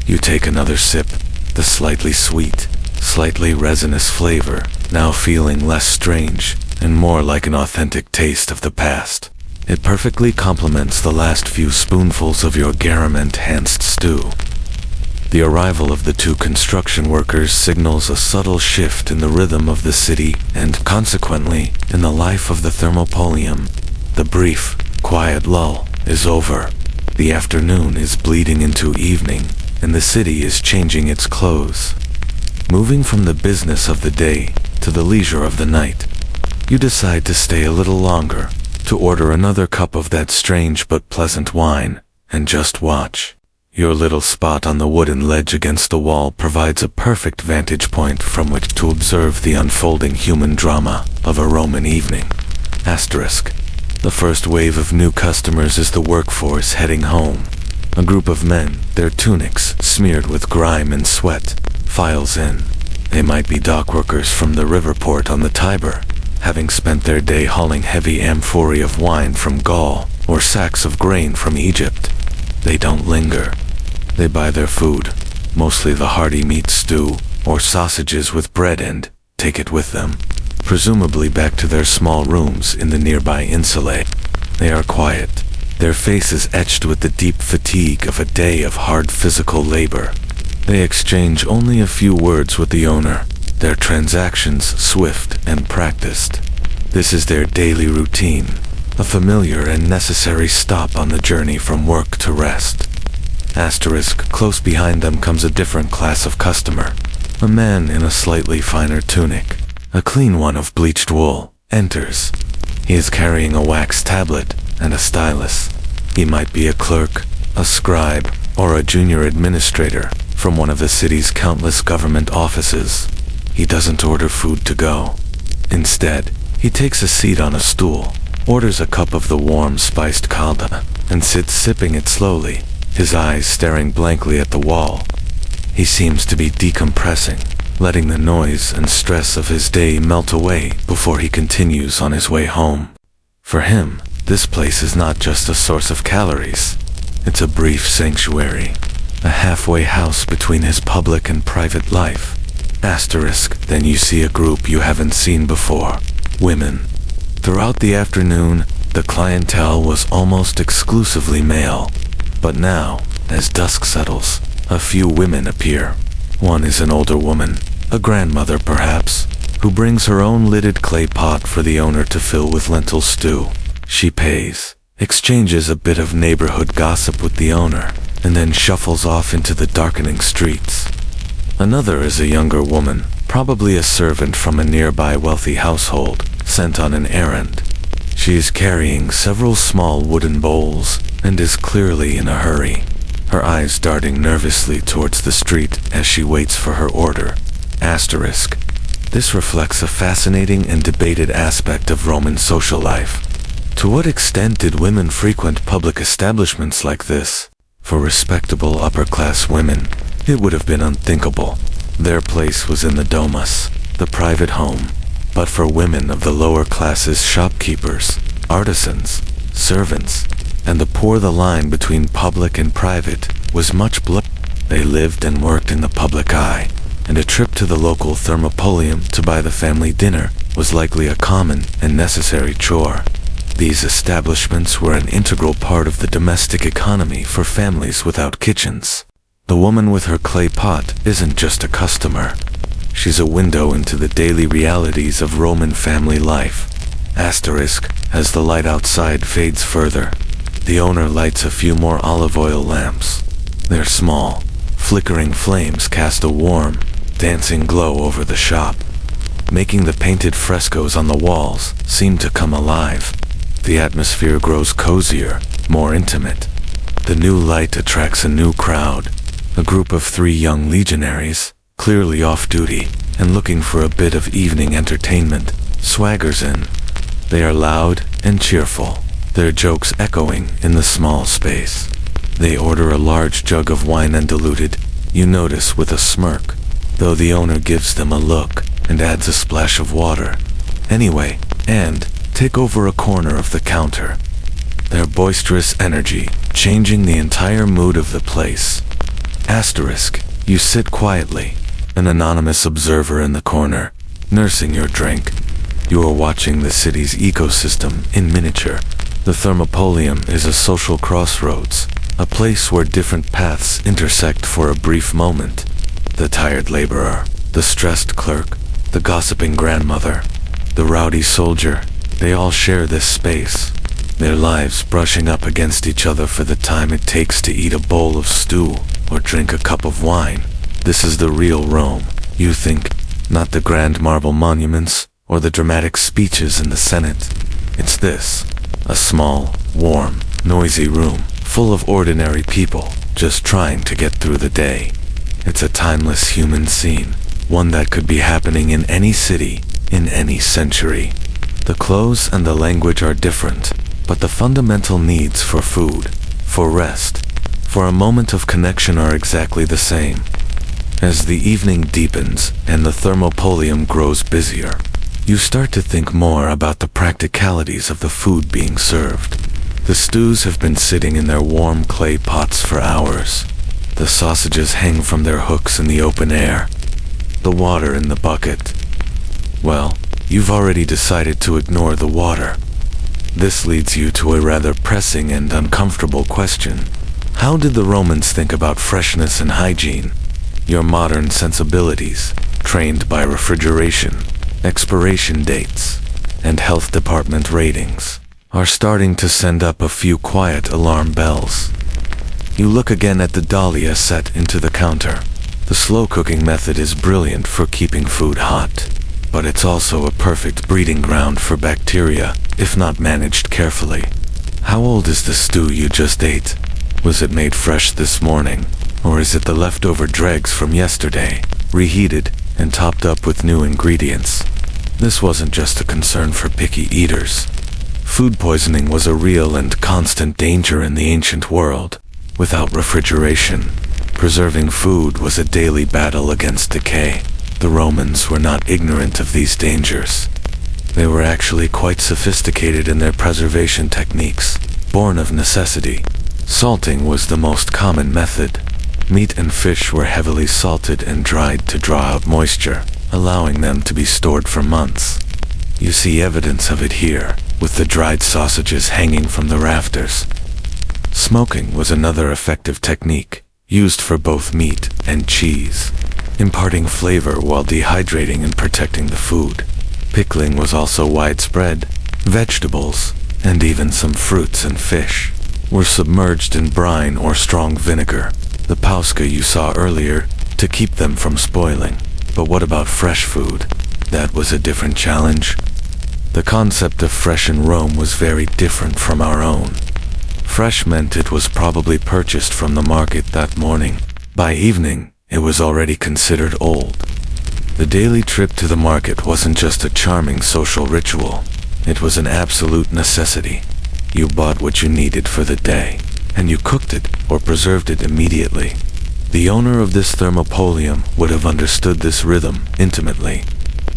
You take another sip, the slightly sweet, slightly resinous flavor, now feeling less strange and more like an authentic taste of the past. It perfectly complements the last few spoonfuls of your garum-enhanced stew. The arrival of the two construction workers signals a subtle shift in the rhythm of the city and, consequently, in the life of the thermopolium. The brief, quiet lull is over. The afternoon is bleeding into evening, and the city is changing its clothes. Moving from the business of the day to the leisure of the night, you decide to stay a little longer, to order another cup of that strange but pleasant wine, and just watch. Your little spot on the wooden ledge against the wall provides a perfect vantage point from which to observe the unfolding human drama of a Roman evening. Asterisk. The first wave of new customers is the workforce heading home. A group of men, their tunics smeared with grime and sweat, files in. They might be dock workers from the river port on the Tiber, having spent their day hauling heavy amphorae of wine from Gaul or sacks of grain from Egypt. They don't linger. They buy their food, mostly the hearty meat stew or sausages with bread, and take it with them, presumably back to their small rooms in the nearby insulae. They are quiet, their faces etched with the deep fatigue of a day of hard physical labor. They exchange only a few words with the owner, their transactions swift and practiced. This is their daily routine, a familiar and necessary stop on the journey from work to rest. Asterisk. Close behind them comes a different class of customer. A man in a slightly finer tunic, a clean one of bleached wool, enters. He is carrying a wax tablet and a stylus. He might be a clerk, a scribe, or a junior administrator from one of the city's countless government offices. He doesn't order food to go. Instead, he takes a seat on a stool, orders a cup of the warm spiced calda, and sits sipping it slowly, his eyes staring blankly at the wall. He seems to be decompressing, letting the noise and stress of his day melt away before he continues on his way home. For him, this place is not just a source of calories. It's a brief sanctuary, a halfway house between his public and private life. Then you see a group you haven't seen before, women. Throughout the afternoon, the clientele was almost exclusively male. But now, as dusk settles, a few women appear. One is an older woman, a grandmother perhaps, who brings her own lidded clay pot for the owner to fill with lentil stew. She pays, exchanges a bit of neighborhood gossip with the owner, and then shuffles off into the darkening streets. Another is a younger woman, probably a servant from a nearby wealthy household, sent on an errand. She is carrying several small wooden bowls, and is clearly in a hurry, her eyes darting nervously towards the street as she waits for her order. This reflects a fascinating and debated aspect of Roman social life. To what extent did women frequent public establishments like this? For respectable upper-class women, it would have been unthinkable. Their place was in the domus, the private home. But for women of the lower classes, shopkeepers, artisans, servants, and the poor, the line between public and private was much blurred. They lived and worked in the public eye, and a trip to the local thermopolium to buy the family dinner was likely a common and necessary chore. These establishments were an integral part of the domestic economy for families without kitchens. The woman with her clay pot isn't just a customer. She's a window into the daily realities of Roman family life. As the light outside fades further, the owner lights a few more olive oil lamps. Their small, flickering flames cast a warm, dancing glow over the shop, making the painted frescoes on the walls seem to come alive. The atmosphere grows cozier, more intimate. The new light attracts a new crowd, a group of 3 young legionaries, clearly off-duty and looking for a bit of evening entertainment, swaggers in. They are loud and cheerful, their jokes echoing in the small space. They order a large jug of wine undiluted, you notice with a smirk, though the owner gives them a look and adds a splash of water. Anyway, and take over a corner of the counter, their boisterous energy changing the entire mood of the place. You sit quietly, an anonymous observer in the corner, nursing your drink. You are watching the city's ecosystem in miniature. The thermopolium is a social crossroads, a place where different paths intersect for a brief moment. The tired laborer, the stressed clerk, the gossiping grandmother, the rowdy soldier, they all share this space, their lives brushing up against each other for the time it takes to eat a bowl of stew or drink a cup of wine. This is the real Rome, you think, not the grand marble monuments or the dramatic speeches in the Senate. It's this, a small, warm, noisy room full of ordinary people just trying to get through the day. It's a timeless human scene, one that could be happening in any city, in any century. The clothes and the language are different, but the fundamental needs for food, for rest, for a moment of connection are exactly the same. As the evening deepens and the thermopolium grows busier, you start to think more about the practicalities of the food being served. The stews have been sitting in their warm clay pots for hours. The sausages hang from their hooks in the open air. The water in the bucket. Well, you've already decided to ignore the water. This leads you to a rather pressing and uncomfortable question. How did the Romans think about freshness and hygiene? Your modern sensibilities, trained by refrigeration, expiration dates, and health department ratings, are starting to send up a few quiet alarm bells. You look again at the dahlia set into the counter. The slow cooking method is brilliant for keeping food hot, but it's also a perfect breeding ground for bacteria, if not managed carefully. How old is the stew you just ate? Was it made fresh this morning? Or is it the leftover dregs from yesterday, reheated and topped up with new ingredients? This wasn't just a concern for picky eaters. Food poisoning was a real and constant danger in the ancient world. Without refrigeration, preserving food was a daily battle against decay. The Romans were not ignorant of these dangers. They were actually quite sophisticated in their preservation techniques, born of necessity. Salting was the most common method. Meat and fish were heavily salted and dried to draw out moisture, allowing them to be stored for months. You see evidence of it here, with the dried sausages hanging from the rafters. Smoking was another effective technique, used for both meat and cheese, imparting flavor while dehydrating and protecting the food. Pickling was also widespread. Vegetables, and even some fruits and fish, were submerged in brine or strong vinegar, the pauska you saw earlier, to keep them from spoiling. But what about fresh food? That was a different challenge. The concept of fresh in Rome was very different from our own. Fresh meant it was probably purchased from the market that morning. By evening, it was already considered old. The daily trip to the market wasn't just a charming social ritual. It was an absolute necessity. You bought what you needed for the day, and you cooked it or preserved it immediately. The owner of this thermopolium would have understood this rhythm intimately.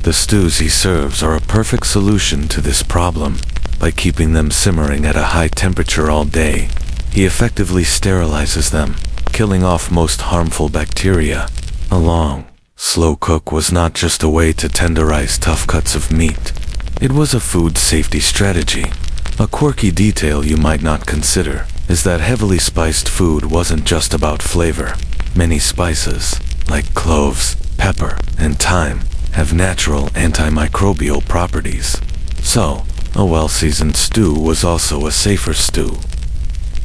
The stews he serves are a perfect solution to this problem. By keeping them simmering at a high temperature all day, he effectively sterilizes them, killing off most harmful bacteria. A long, slow cook was not just a way to tenderize tough cuts of meat. It was a food safety strategy. A quirky detail you might not consider is that heavily spiced food wasn't just about flavor. Many spices, like cloves, pepper, and thyme, have natural antimicrobial properties. So, a well-seasoned stew was also a safer stew.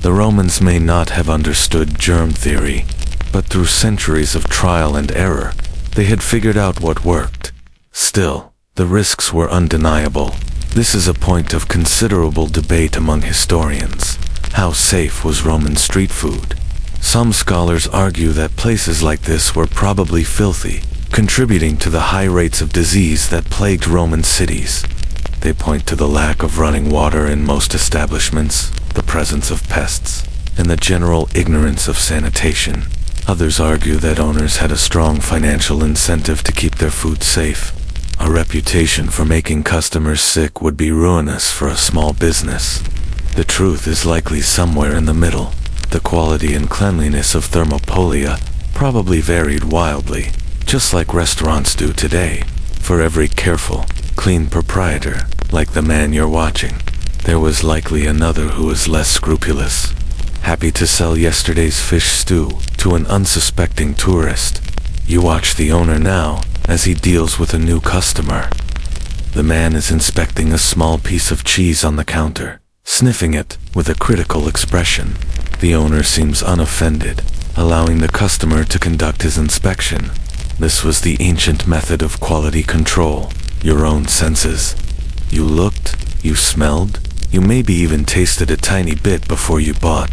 The Romans may not have understood germ theory, but through centuries of trial and error, they had figured out what worked. Still, the risks were undeniable. This is a point of considerable debate among historians. How safe was Roman street food? Some scholars argue that places like this were probably filthy, contributing to the high rates of disease that plagued Roman cities. They point to the lack of running water in most establishments, the presence of pests, and the general ignorance of sanitation. Others argue that owners had a strong financial incentive to keep their food safe. A reputation for making customers sick would be ruinous for a small business. The truth is likely somewhere in the middle. The quality and cleanliness of thermopolia probably varied wildly, just like restaurants do today. For every careful, clean proprietor, like the man you're watching, there was likely another who was less scrupulous, happy to sell yesterday's fish stew to an unsuspecting tourist. You watch the owner now as he deals with a new customer. The man is inspecting a small piece of cheese on the counter, sniffing it with a critical expression. The owner seems unoffended, allowing the customer to conduct his inspection. This was the ancient method of quality control. Your own senses. You looked, you smelled, you maybe even tasted a tiny bit before you bought.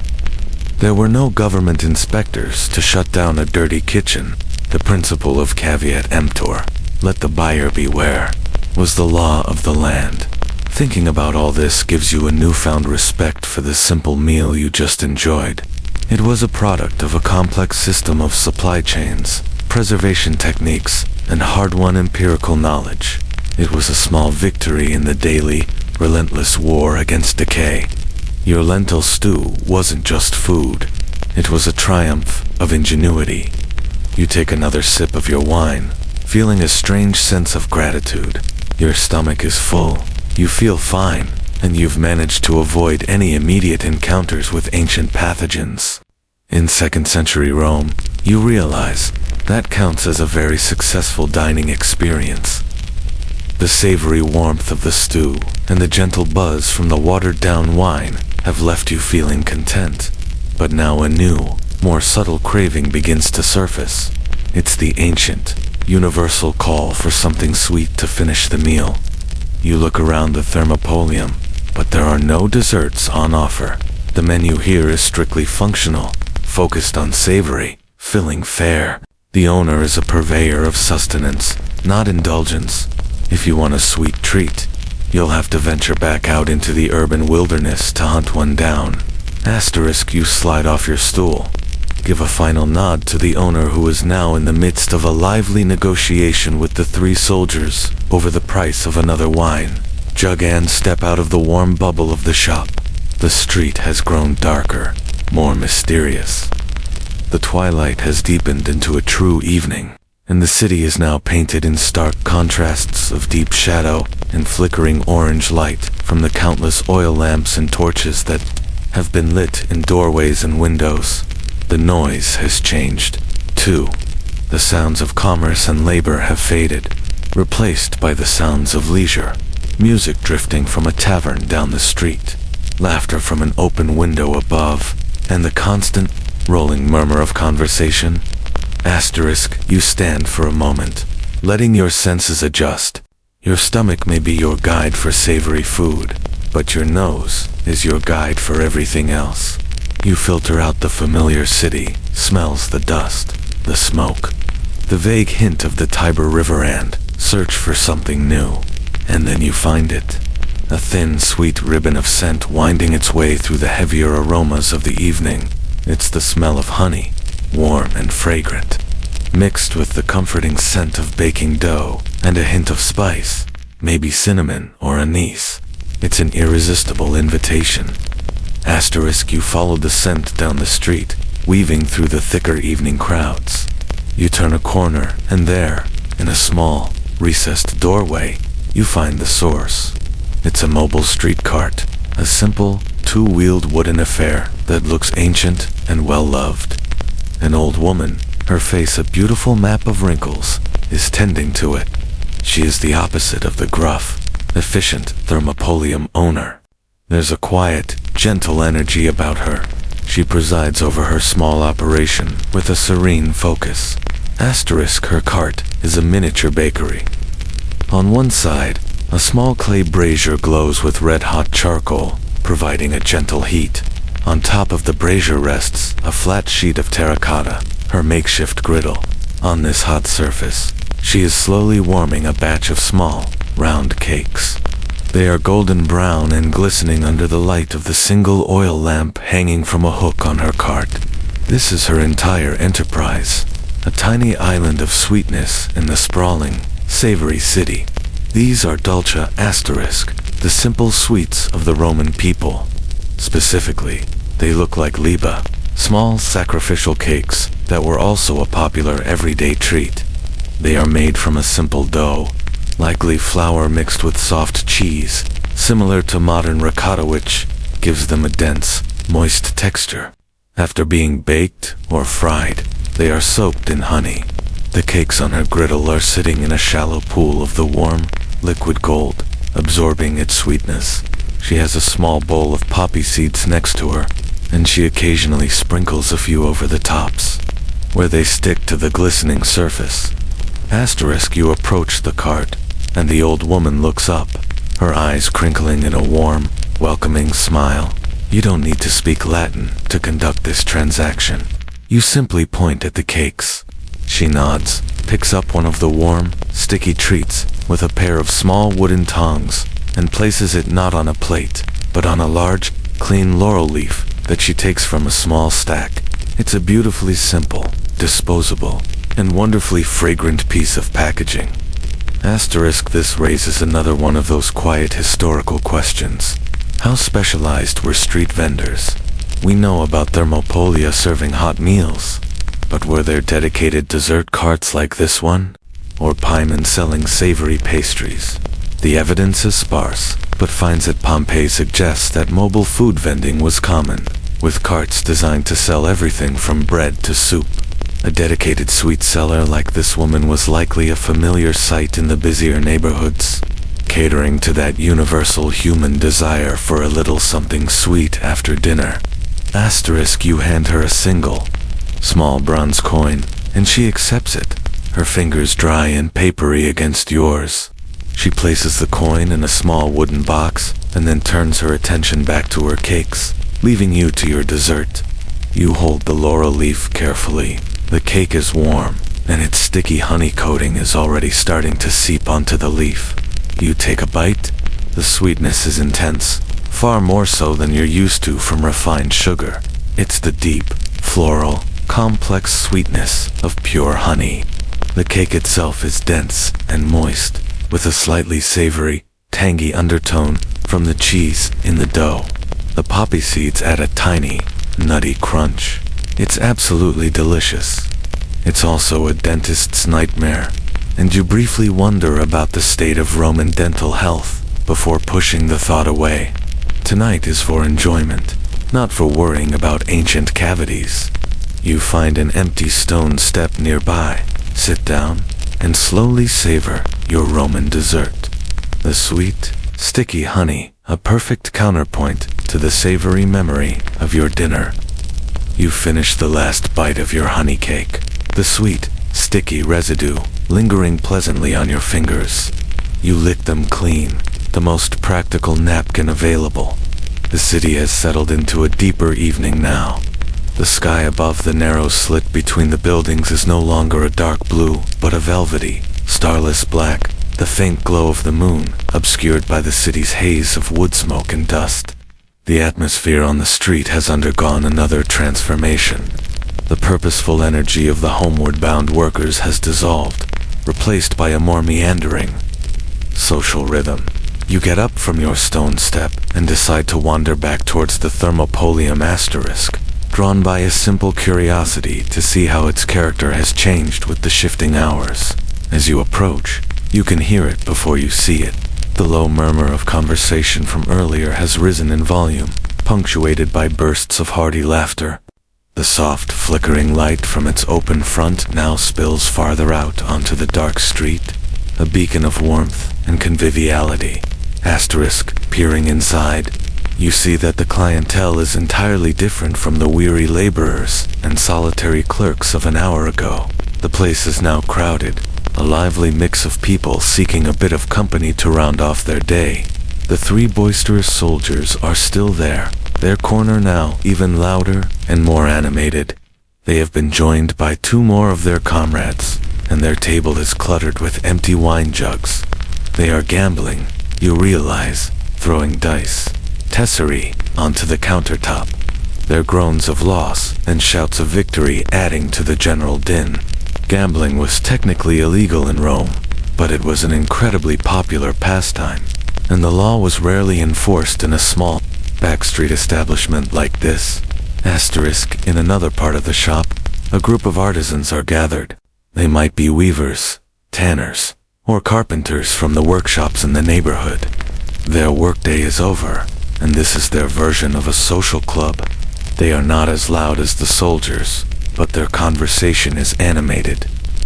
There were no government inspectors to shut down a dirty kitchen. The principle of caveat emptor, let the buyer beware, was the law of the land. Thinking about all this gives you a newfound respect for the simple meal you just enjoyed. It was a product of a complex system of supply chains, preservation techniques, and hard-won empirical knowledge. It was a small victory in the daily, relentless war against decay. Your lentil stew wasn't just food. It was a triumph of ingenuity. You take another sip of your wine, feeling a strange sense of gratitude. Your stomach is full, you feel fine, and you've managed to avoid any immediate encounters with ancient pathogens. In 2nd century Rome, you realize that counts as a very successful dining experience. The savory warmth of the stew and the gentle buzz from the watered-down wine have left you feeling content. But now a new, more subtle craving begins to surface. It's the ancient, universal call for something sweet to finish the meal. You look around the thermopolium, but there are no desserts on offer. The menu here is strictly functional, focused on savory, filling fare. The owner is a purveyor of sustenance, not indulgence. If you want a sweet treat, you'll have to venture back out into the urban wilderness to hunt one down. Asterisk, you slide off your stool. give a final nod to the owner, who is now in the midst of a lively negotiation with the three soldiers over the price of another wine. Jug and step out of the warm bubble of the shop. The street has grown darker, more mysterious. The twilight has deepened into a true evening, and the city is now painted in stark contrasts of deep shadow and flickering orange light from the countless oil lamps and torches that have been lit in doorways and windows. The noise has changed, too. The sounds of commerce and labor have faded, replaced by the sounds of leisure. Music drifting from a tavern down the street, laughter from an open window above, and the constant rolling murmur of conversation. Asterisk, you stand for a moment, letting your senses adjust. Your stomach may be your guide for savory food, but your nose is your guide for everything else. You filter out the familiar city, smells the dust, the smoke, the vague hint of the Tiber River, and search for something new. And then you find it. A thin, sweet ribbon of scent winding its way through the heavier aromas of the evening. It's the smell of honey, warm and fragrant, mixed with the comforting scent of baking dough and a hint of spice, maybe cinnamon or anise. It's an irresistible invitation. Asterisk, you follow the scent down the street, weaving through the thicker evening crowds. You turn a corner, and there, in a small, recessed doorway, you find the source. It's a mobile street cart, a simple, two-wheeled wooden affair that looks ancient and well-loved. An old woman, her face a beautiful map of wrinkles, is tending to it. She is the opposite of the gruff, efficient thermopolium owner. There's a quiet, gentle energy about her. She presides over her small operation with a serene focus. Asterisk, her cart is a miniature bakery. On one side, a small clay brazier glows with red-hot charcoal, providing a gentle heat. On top of the brazier rests a flat sheet of terracotta, her makeshift griddle. On this hot surface, she is slowly warming a batch of small, round cakes. They are golden brown and glistening under the light of the single oil lamp hanging from a hook on her cart. This is her entire enterprise, a tiny island of sweetness in the sprawling, savory city. These are dulce asterisk, the simple sweets of the Roman people. Specifically, they look like liba, small sacrificial cakes that were also a popular everyday treat. They are made from a simple dough, likely flour mixed with soft cheese, similar to modern ricotta, which gives them a dense, moist texture. After being baked or fried, they are soaked in honey. The cakes on her griddle are sitting in a shallow pool of the warm, liquid gold, absorbing its sweetness. She has a small bowl of poppy seeds next to her, and she occasionally sprinkles a few over the tops, where they stick to the glistening surface. Asterisk, you approach the cart, and the old woman looks up, her eyes crinkling in a warm, welcoming smile. You don't need to speak Latin to conduct this transaction. You simply point at the cakes. She nods, picks up one of the warm, sticky treats with a pair of small wooden tongs, and places it not on a plate, but on a large, clean laurel leaf that she takes from a small stack. It's a beautifully simple, disposable, and wonderfully fragrant piece of packaging. Asterisk, this raises another one of those quiet historical questions. How specialized were street vendors? We know about thermopolia serving hot meals, but were there dedicated dessert carts like this one? Or piemen selling savory pastries? The evidence is sparse, but finds at Pompeii suggests that mobile food vending was common, with carts designed to sell everything from bread to soup. A dedicated sweet seller like this woman was likely a familiar sight in the busier neighborhoods, catering to that universal human desire for a little something sweet after dinner. Asterisk, you hand her a single, small bronze coin, and she accepts it, her fingers dry and papery against yours. She places the coin in a small wooden box, and then turns her attention back to her cakes, leaving you to your dessert. You hold the laurel leaf carefully. The cake is warm, and its sticky honey coating is already starting to seep onto the leaf. You take a bite. The sweetness is intense, far more so than you're used to from refined sugar. It's the deep, floral, complex sweetness of pure honey. The cake itself is dense and moist, with a slightly savory, tangy undertone from the cheese in the dough. The poppy seeds add a tiny, nutty crunch. It's absolutely delicious. It's also a dentist's nightmare, and you briefly wonder about the state of Roman dental health before pushing the thought away. Tonight is for enjoyment, not for worrying about ancient cavities. You find an empty stone step nearby, sit down, and slowly savor your Roman dessert. The sweet, sticky honey, a perfect counterpoint to the savory memory of your dinner. You finish the last bite of your honey cake, the sweet, sticky residue lingering pleasantly on your fingers. You lick them clean, the most practical napkin available. The city has settled into a deeper evening now. The sky above the narrow slit between the buildings is no longer a dark blue, but a velvety, starless black, the faint glow of the moon obscured by the city's haze of wood smoke and dust. The atmosphere on the street has undergone another transformation. The purposeful energy of the homeward-bound workers has dissolved, replaced by a more meandering, social rhythm. You get up from your stone step and decide to wander back towards the thermopolium asterisk, drawn by a simple curiosity to see how its character has changed with the shifting hours. As you approach, you can hear it before you see it. The low murmur of conversation from earlier has risen in volume, punctuated by bursts of hearty laughter. The soft, flickering light from its open front now spills farther out onto the dark street, a beacon of warmth and conviviality. Asterisk, peering inside, you see that the clientele is entirely different from the weary laborers and solitary clerks of an hour ago. The place is now crowded, a lively mix of people seeking a bit of company to round off their day. The three boisterous soldiers are still there, their corner now even louder and more animated. They have been joined by two more of their comrades, and their table is cluttered with empty wine jugs. They are gambling, you realize, throwing dice, tesserae, onto the countertop. Their groans of loss and shouts of victory adding to the general din. Gambling was technically illegal in Rome, but it was an incredibly popular pastime, and the law was rarely enforced in a small, backstreet establishment like this. Asterisk, in another part of the shop, a group of artisans are gathered. They might be weavers, tanners, or carpenters from the workshops in the neighborhood. Their workday is over, and this is their version of a social club. They are not as loud as the soldiers, but their conversation is animated,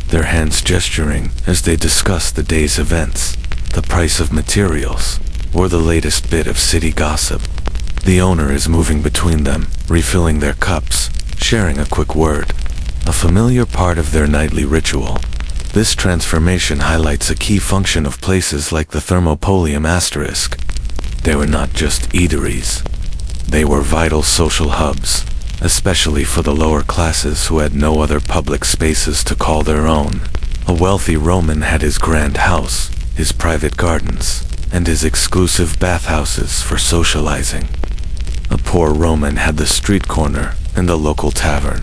their hands gesturing as they discuss the day's events, the price of materials, or the latest bit of city gossip. The owner is moving between them, refilling their cups, sharing a quick word, a familiar part of their nightly ritual. This transformation highlights a key function of places like the thermopolium asterisk. They were not just eateries. They were vital social hubs, especially for the lower classes who had no other public spaces to call their own. A wealthy Roman had his grand house, his private gardens, and his exclusive bathhouses for socializing. A poor Roman had the street corner and the local tavern.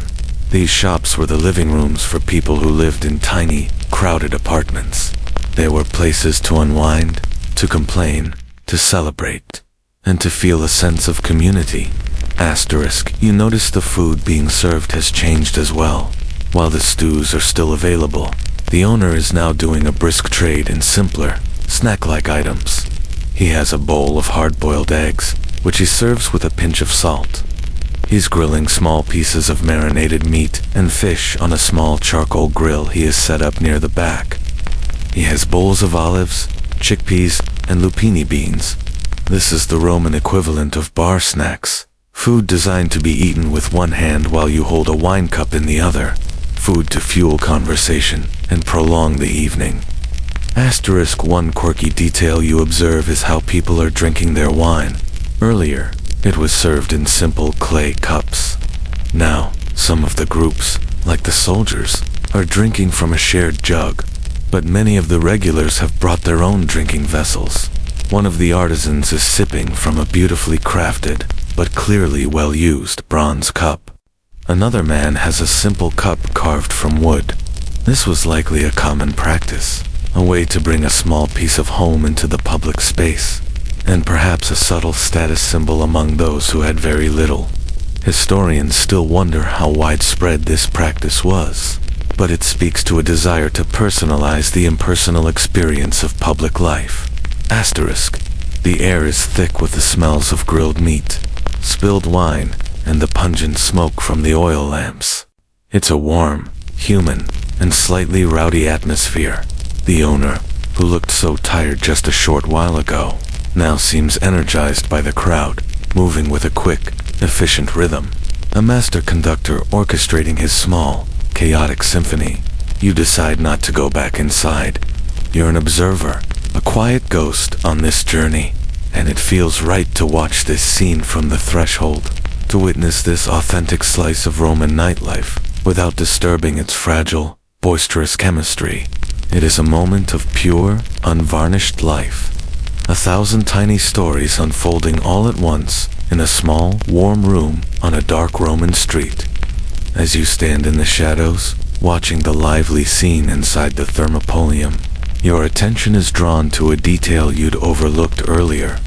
These shops were the living rooms for people who lived in tiny, crowded apartments. They were places to unwind, to complain, to celebrate, and to feel a sense of community. Asterisk, you notice the food being served has changed as well. While the stews are still available, the owner is now doing a brisk trade in simpler, snack-like items. He has a bowl of hard-boiled eggs, which he serves with a pinch of salt. He's grilling small pieces of marinated meat and fish on a small charcoal grill he has set up near the back. He has bowls of olives, chickpeas, and lupini beans. This is the Roman equivalent of bar snacks, food designed to be eaten with one hand while you hold a wine cup in the other, food to fuel conversation and prolong the evening. Asterisk, one quirky detail you observe is how people are drinking their wine. Earlier, it was served in simple clay cups. Now, some of the groups, like the soldiers, are drinking from a shared jug, but many of the regulars have brought their own drinking vessels. One of the artisans is sipping from a beautifully crafted, but clearly well-used bronze cup. Another man has a simple cup carved from wood. This was likely a common practice, a way to bring a small piece of home into the public space, and perhaps a subtle status symbol among those who had very little. Historians still wonder how widespread this practice was, but it speaks to a desire to personalize the impersonal experience of public life. Asterisk. The air is thick with the smells of grilled meat, spilled wine, and the pungent smoke from the oil lamps. It's a warm, human, and slightly rowdy atmosphere. The owner, who looked so tired just a short while ago, now seems energized by the crowd, moving with a quick, efficient rhythm. A master conductor orchestrating his small, chaotic symphony. You decide not to go back inside. You're an observer, a quiet ghost on this journey, and it feels right to watch this scene from the threshold, to witness this authentic slice of Roman nightlife, without disturbing its fragile, boisterous chemistry. It is a moment of pure, unvarnished life. 1,000 tiny stories unfolding all at once in a small, warm room on a dark Roman street. As you stand in the shadows, watching the lively scene inside the thermopolium, your attention is drawn to a detail you'd overlooked earlier.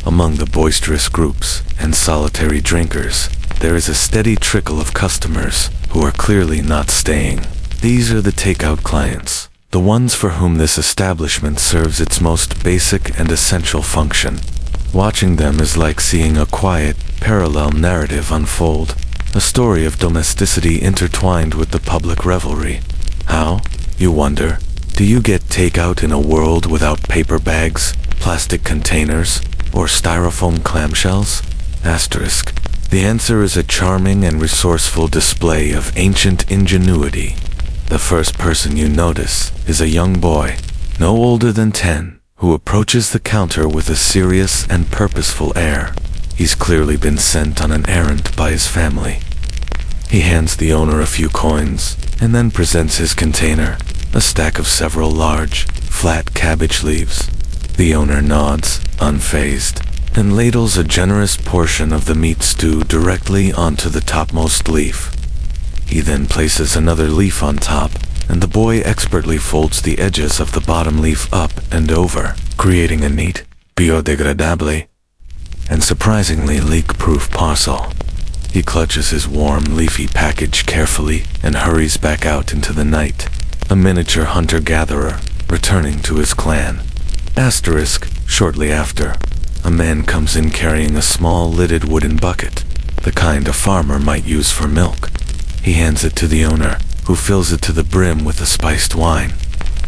Among the boisterous groups and solitary drinkers, there is a steady trickle of customers who are clearly not staying. These are the takeout clients, the ones for whom this establishment serves its most basic and essential function. Watching them is like seeing a quiet, parallel narrative unfold, a story of domesticity intertwined with the public revelry. How, you wonder, do you get takeout in a world without paper bags, plastic containers, or styrofoam clamshells? Asterisk. The answer is a charming and resourceful display of ancient ingenuity. The first person you notice is a young boy, no older than 10, who approaches the counter with a serious and purposeful air. He's clearly been sent on an errand by his family. He hands the owner a few coins, and then presents his container, a stack of several large, flat cabbage leaves. The owner nods, unfazed, and ladles a generous portion of the meat stew directly onto the topmost leaf. He then places another leaf on top, and the boy expertly folds the edges of the bottom leaf up and over, creating a neat, biodegradable, and surprisingly leak-proof parcel. He clutches his warm, leafy package carefully and hurries back out into the night, a miniature hunter-gatherer returning to his clan. Asterisk. Shortly after, a man comes in carrying a small lidded wooden bucket, the kind a farmer might use for milk. He hands it to the owner, who fills it to the brim with a spiced wine.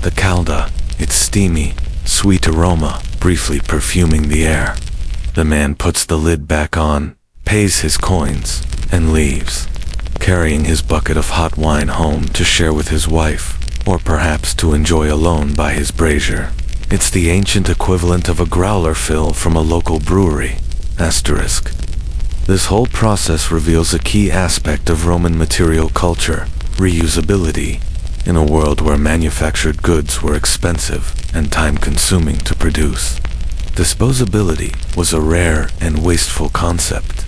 The calda, its steamy, sweet aroma, briefly perfuming the air. The man puts the lid back on, pays his coins, and leaves, carrying his bucket of hot wine home to share with his wife, or perhaps to enjoy alone by his brazier. It's the ancient equivalent of a growler fill from a local brewery. Asterisk. This whole process reveals a key aspect of Roman material culture, reusability, in a world where manufactured goods were expensive and time-consuming to produce. Disposability was a rare and wasteful concept.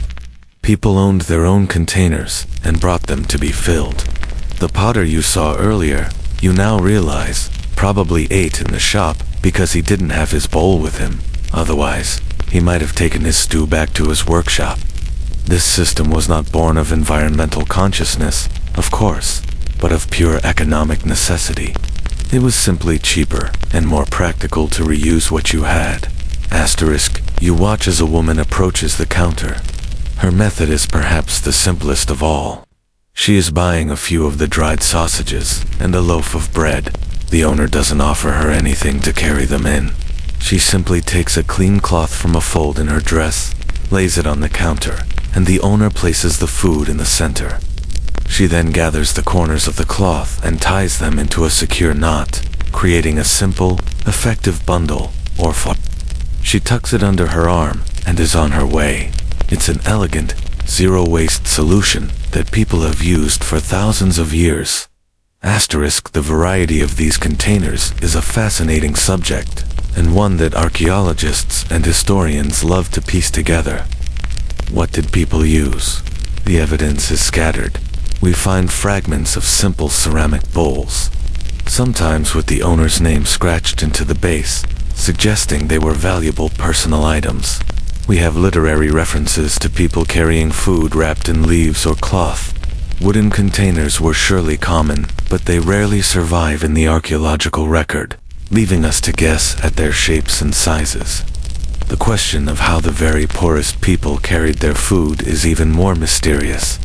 People owned their own containers and brought them to be filled. The potter you saw earlier, you now realize, probably ate in the shop because he didn't have his bowl with him. Otherwise, he might have taken his stew back to his workshop. This system was not born of environmental consciousness, of course, but of pure economic necessity. It was simply cheaper and more practical to reuse what you had. Asterisk. You watch as a woman approaches the counter. Her method is perhaps the simplest of all. She is buying a few of the dried sausages and a loaf of bread. The owner doesn't offer her anything to carry them in. She simply takes a clean cloth from a fold in her dress, lays it on the counter, and the owner places the food in the center. She then gathers the corners of the cloth and ties them into a secure knot, creating a simple, effective bundle, or fold. She tucks it under her arm and is on her way. It's an elegant, zero-waste solution that people have used for thousands of years. Asterisk. The variety of these containers is a fascinating subject, and one that archaeologists and historians love to piece together. What did people use? The evidence is scattered, we find fragments of simple ceramic bowls, sometimes with the owner's name scratched into the base, suggesting they were valuable personal items. We have literary references to people carrying food wrapped in leaves or cloth. Wooden containers were surely common, but they rarely survive in the archaeological record, leaving us to guess at their shapes and sizes. The question of how the very poorest people carried their food is even more mysterious.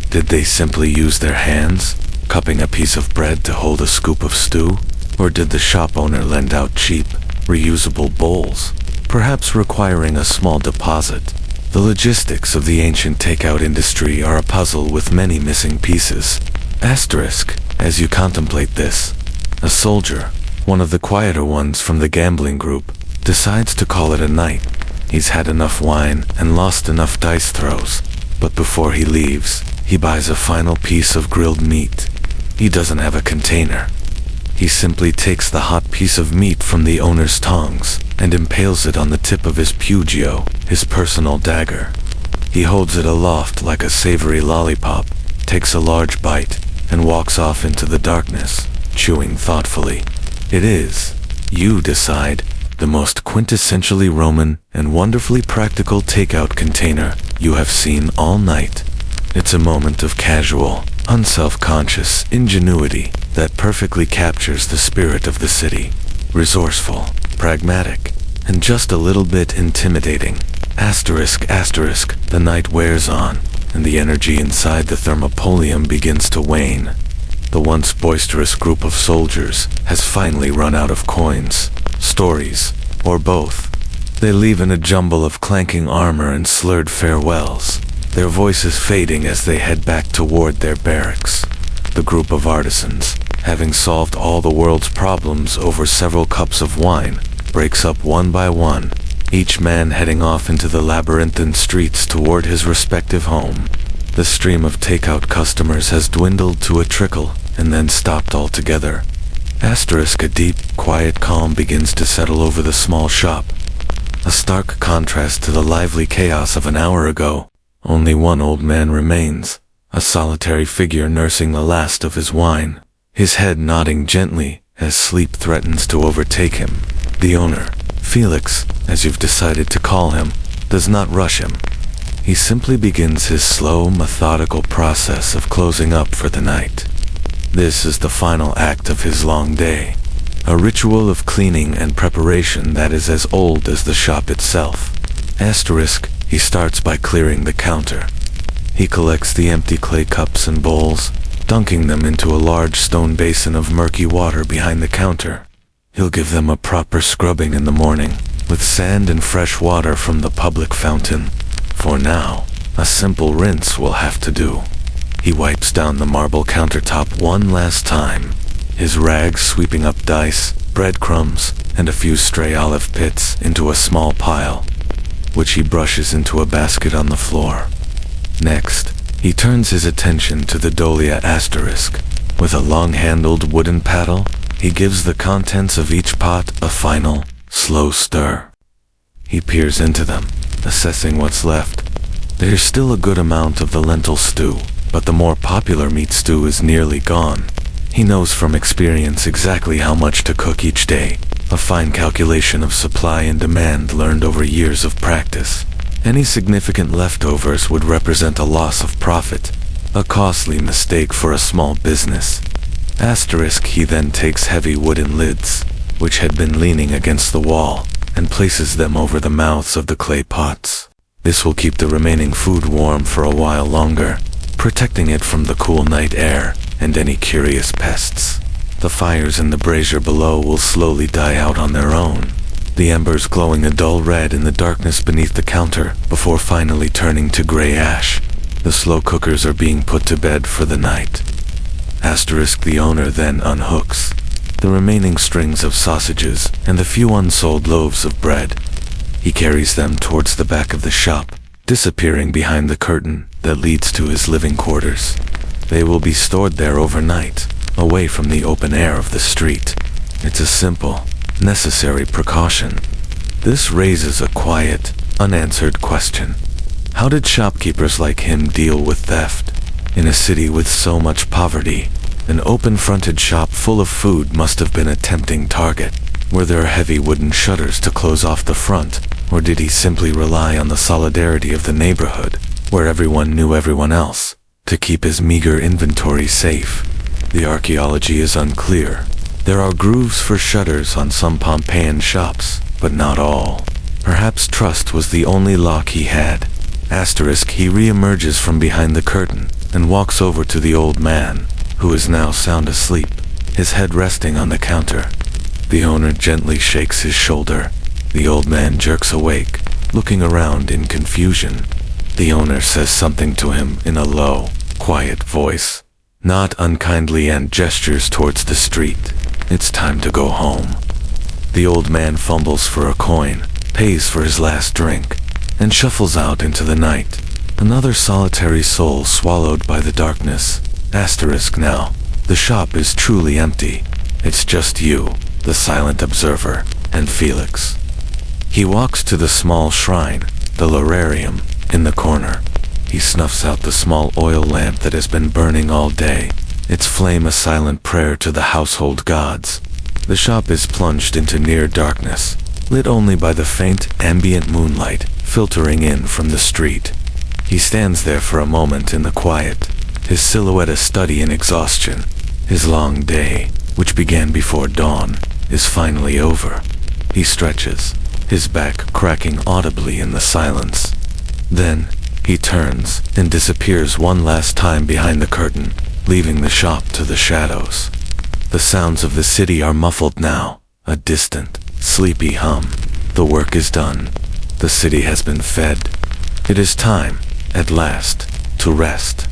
Did they simply use their hands, cupping a piece of bread to hold a scoop of stew? Or did the shop owner lend out cheap, reusable bowls, perhaps requiring a small deposit? The logistics of the ancient takeout industry are a puzzle with many missing pieces. Asterisk, as you contemplate this, a soldier, one of the quieter ones from the gambling group, decides to call it a night. He's had enough wine and lost enough dice throws, but before he leaves, he buys a final piece of grilled meat. He doesn't have a container. He simply takes the hot piece of meat from the owner's tongs and impales it on the tip of his Pugio, his personal dagger. He holds it aloft like a savory lollipop, takes a large bite, and walks off into the darkness, chewing thoughtfully. It is, you decide, the most quintessentially Roman and wonderfully practical takeout container you have seen all night. It's a moment of casual, unself-conscious ingenuity that perfectly captures the spirit of the city. Resourceful, pragmatic, and just a little bit intimidating. Asterisk, asterisk, the night wears on, and the energy inside the thermopolium begins to wane. The once boisterous group of soldiers has finally run out of coins, stories, or both. They leave in a jumble of clanking armor and slurred farewells, their voices fading as they head back toward their barracks. The group of artisans, having solved all the world's problems over several cups of wine, breaks up one by one, each man heading off into the labyrinthine streets toward his respective home. The stream of takeout customers has dwindled to a trickle and then stopped altogether. Asterisk, a deep, quiet calm begins to settle over the small shop. A stark contrast to the lively chaos of an hour ago. Only one old man remains, a solitary figure nursing the last of his wine, his head nodding gently as sleep threatens to overtake him. The owner, Felix, as you've decided to call him, does not rush him. He simply begins his slow, methodical process of closing up for the night. This is the final act of his long day, a ritual of cleaning and preparation that is as old as the shop itself. Asterisk, he starts by clearing the counter. He collects the empty clay cups and bowls, dunking them into a large stone basin of murky water behind the counter. He'll give them a proper scrubbing in the morning, with sand and fresh water from the public fountain. For now, a simple rinse will have to do. He wipes down the marble countertop one last time, his rags sweeping up dice, breadcrumbs, and a few stray olive pits into a small pile, which he brushes into a basket on the floor. Next, he turns his attention to the dolia asterisk. With a long-handled wooden paddle, he gives the contents of each pot a final, slow stir. He peers into them, assessing what's left. There's still a good amount of the lentil stew, but the more popular meat stew is nearly gone. He knows from experience exactly how much to cook each day, a fine calculation of supply and demand learned over years of practice. Any significant leftovers would represent a loss of profit, a costly mistake for a small business. Asterisk, he then takes heavy wooden lids, which had been leaning against the wall, and places them over the mouths of the clay pots. This will keep the remaining food warm for a while longer, protecting it from the cool night air and any curious pests. The fires in the brazier below will slowly die out on their own, the embers glowing a dull red in the darkness beneath the counter before finally turning to gray ash. The slow cookers are being put to bed for the night. Asterisk, the owner then unhooks the remaining strings of sausages and the few unsold loaves of bread. He carries them towards the back of the shop, disappearing behind the curtain that leads to his living quarters. They will be stored there overnight, away from the open air of the street. It's a simple, necessary precaution. This raises a quiet, unanswered question. How did shopkeepers like him deal with theft? In a city with so much poverty, an open-fronted shop full of food must have been a tempting target. Were there heavy wooden shutters to close off the front, or did he simply rely on the solidarity of the neighborhood, where everyone knew everyone else, to keep his meager inventory safe? The archaeology is unclear. There are grooves for shutters on some Pompeian shops, but not all. Perhaps trust was the only lock he had. He re-emerges from behind the curtain and walks over to the old man, who is now sound asleep, his head resting on the counter. The owner gently shakes his shoulder. The old man jerks awake, looking around in confusion. The owner says something to him in a low, quiet voice, not unkindly, and gestures towards the street. It's time to go home. The old man fumbles for a coin, pays for his last drink, and shuffles out into the night. Another solitary soul swallowed by the darkness. Now, the shop is truly empty. It's just you, the silent observer, and Felix. He walks to the small shrine, the lararium, in the corner. He snuffs out the small oil lamp that has been burning all day, its flame a silent prayer to the household gods. The shop is plunged into near darkness, lit only by the faint, ambient moonlight filtering in from the street. He stands there for a moment in the quiet, his silhouette a study in exhaustion. His long day, which began before dawn, is finally over. He stretches, his back cracking audibly in the silence. Then, he turns and disappears one last time behind the curtain, leaving the shop to the shadows. The sounds of the city are muffled now, a distant, sleepy hum. The work is done. The city has been fed. It is time, at last, to rest.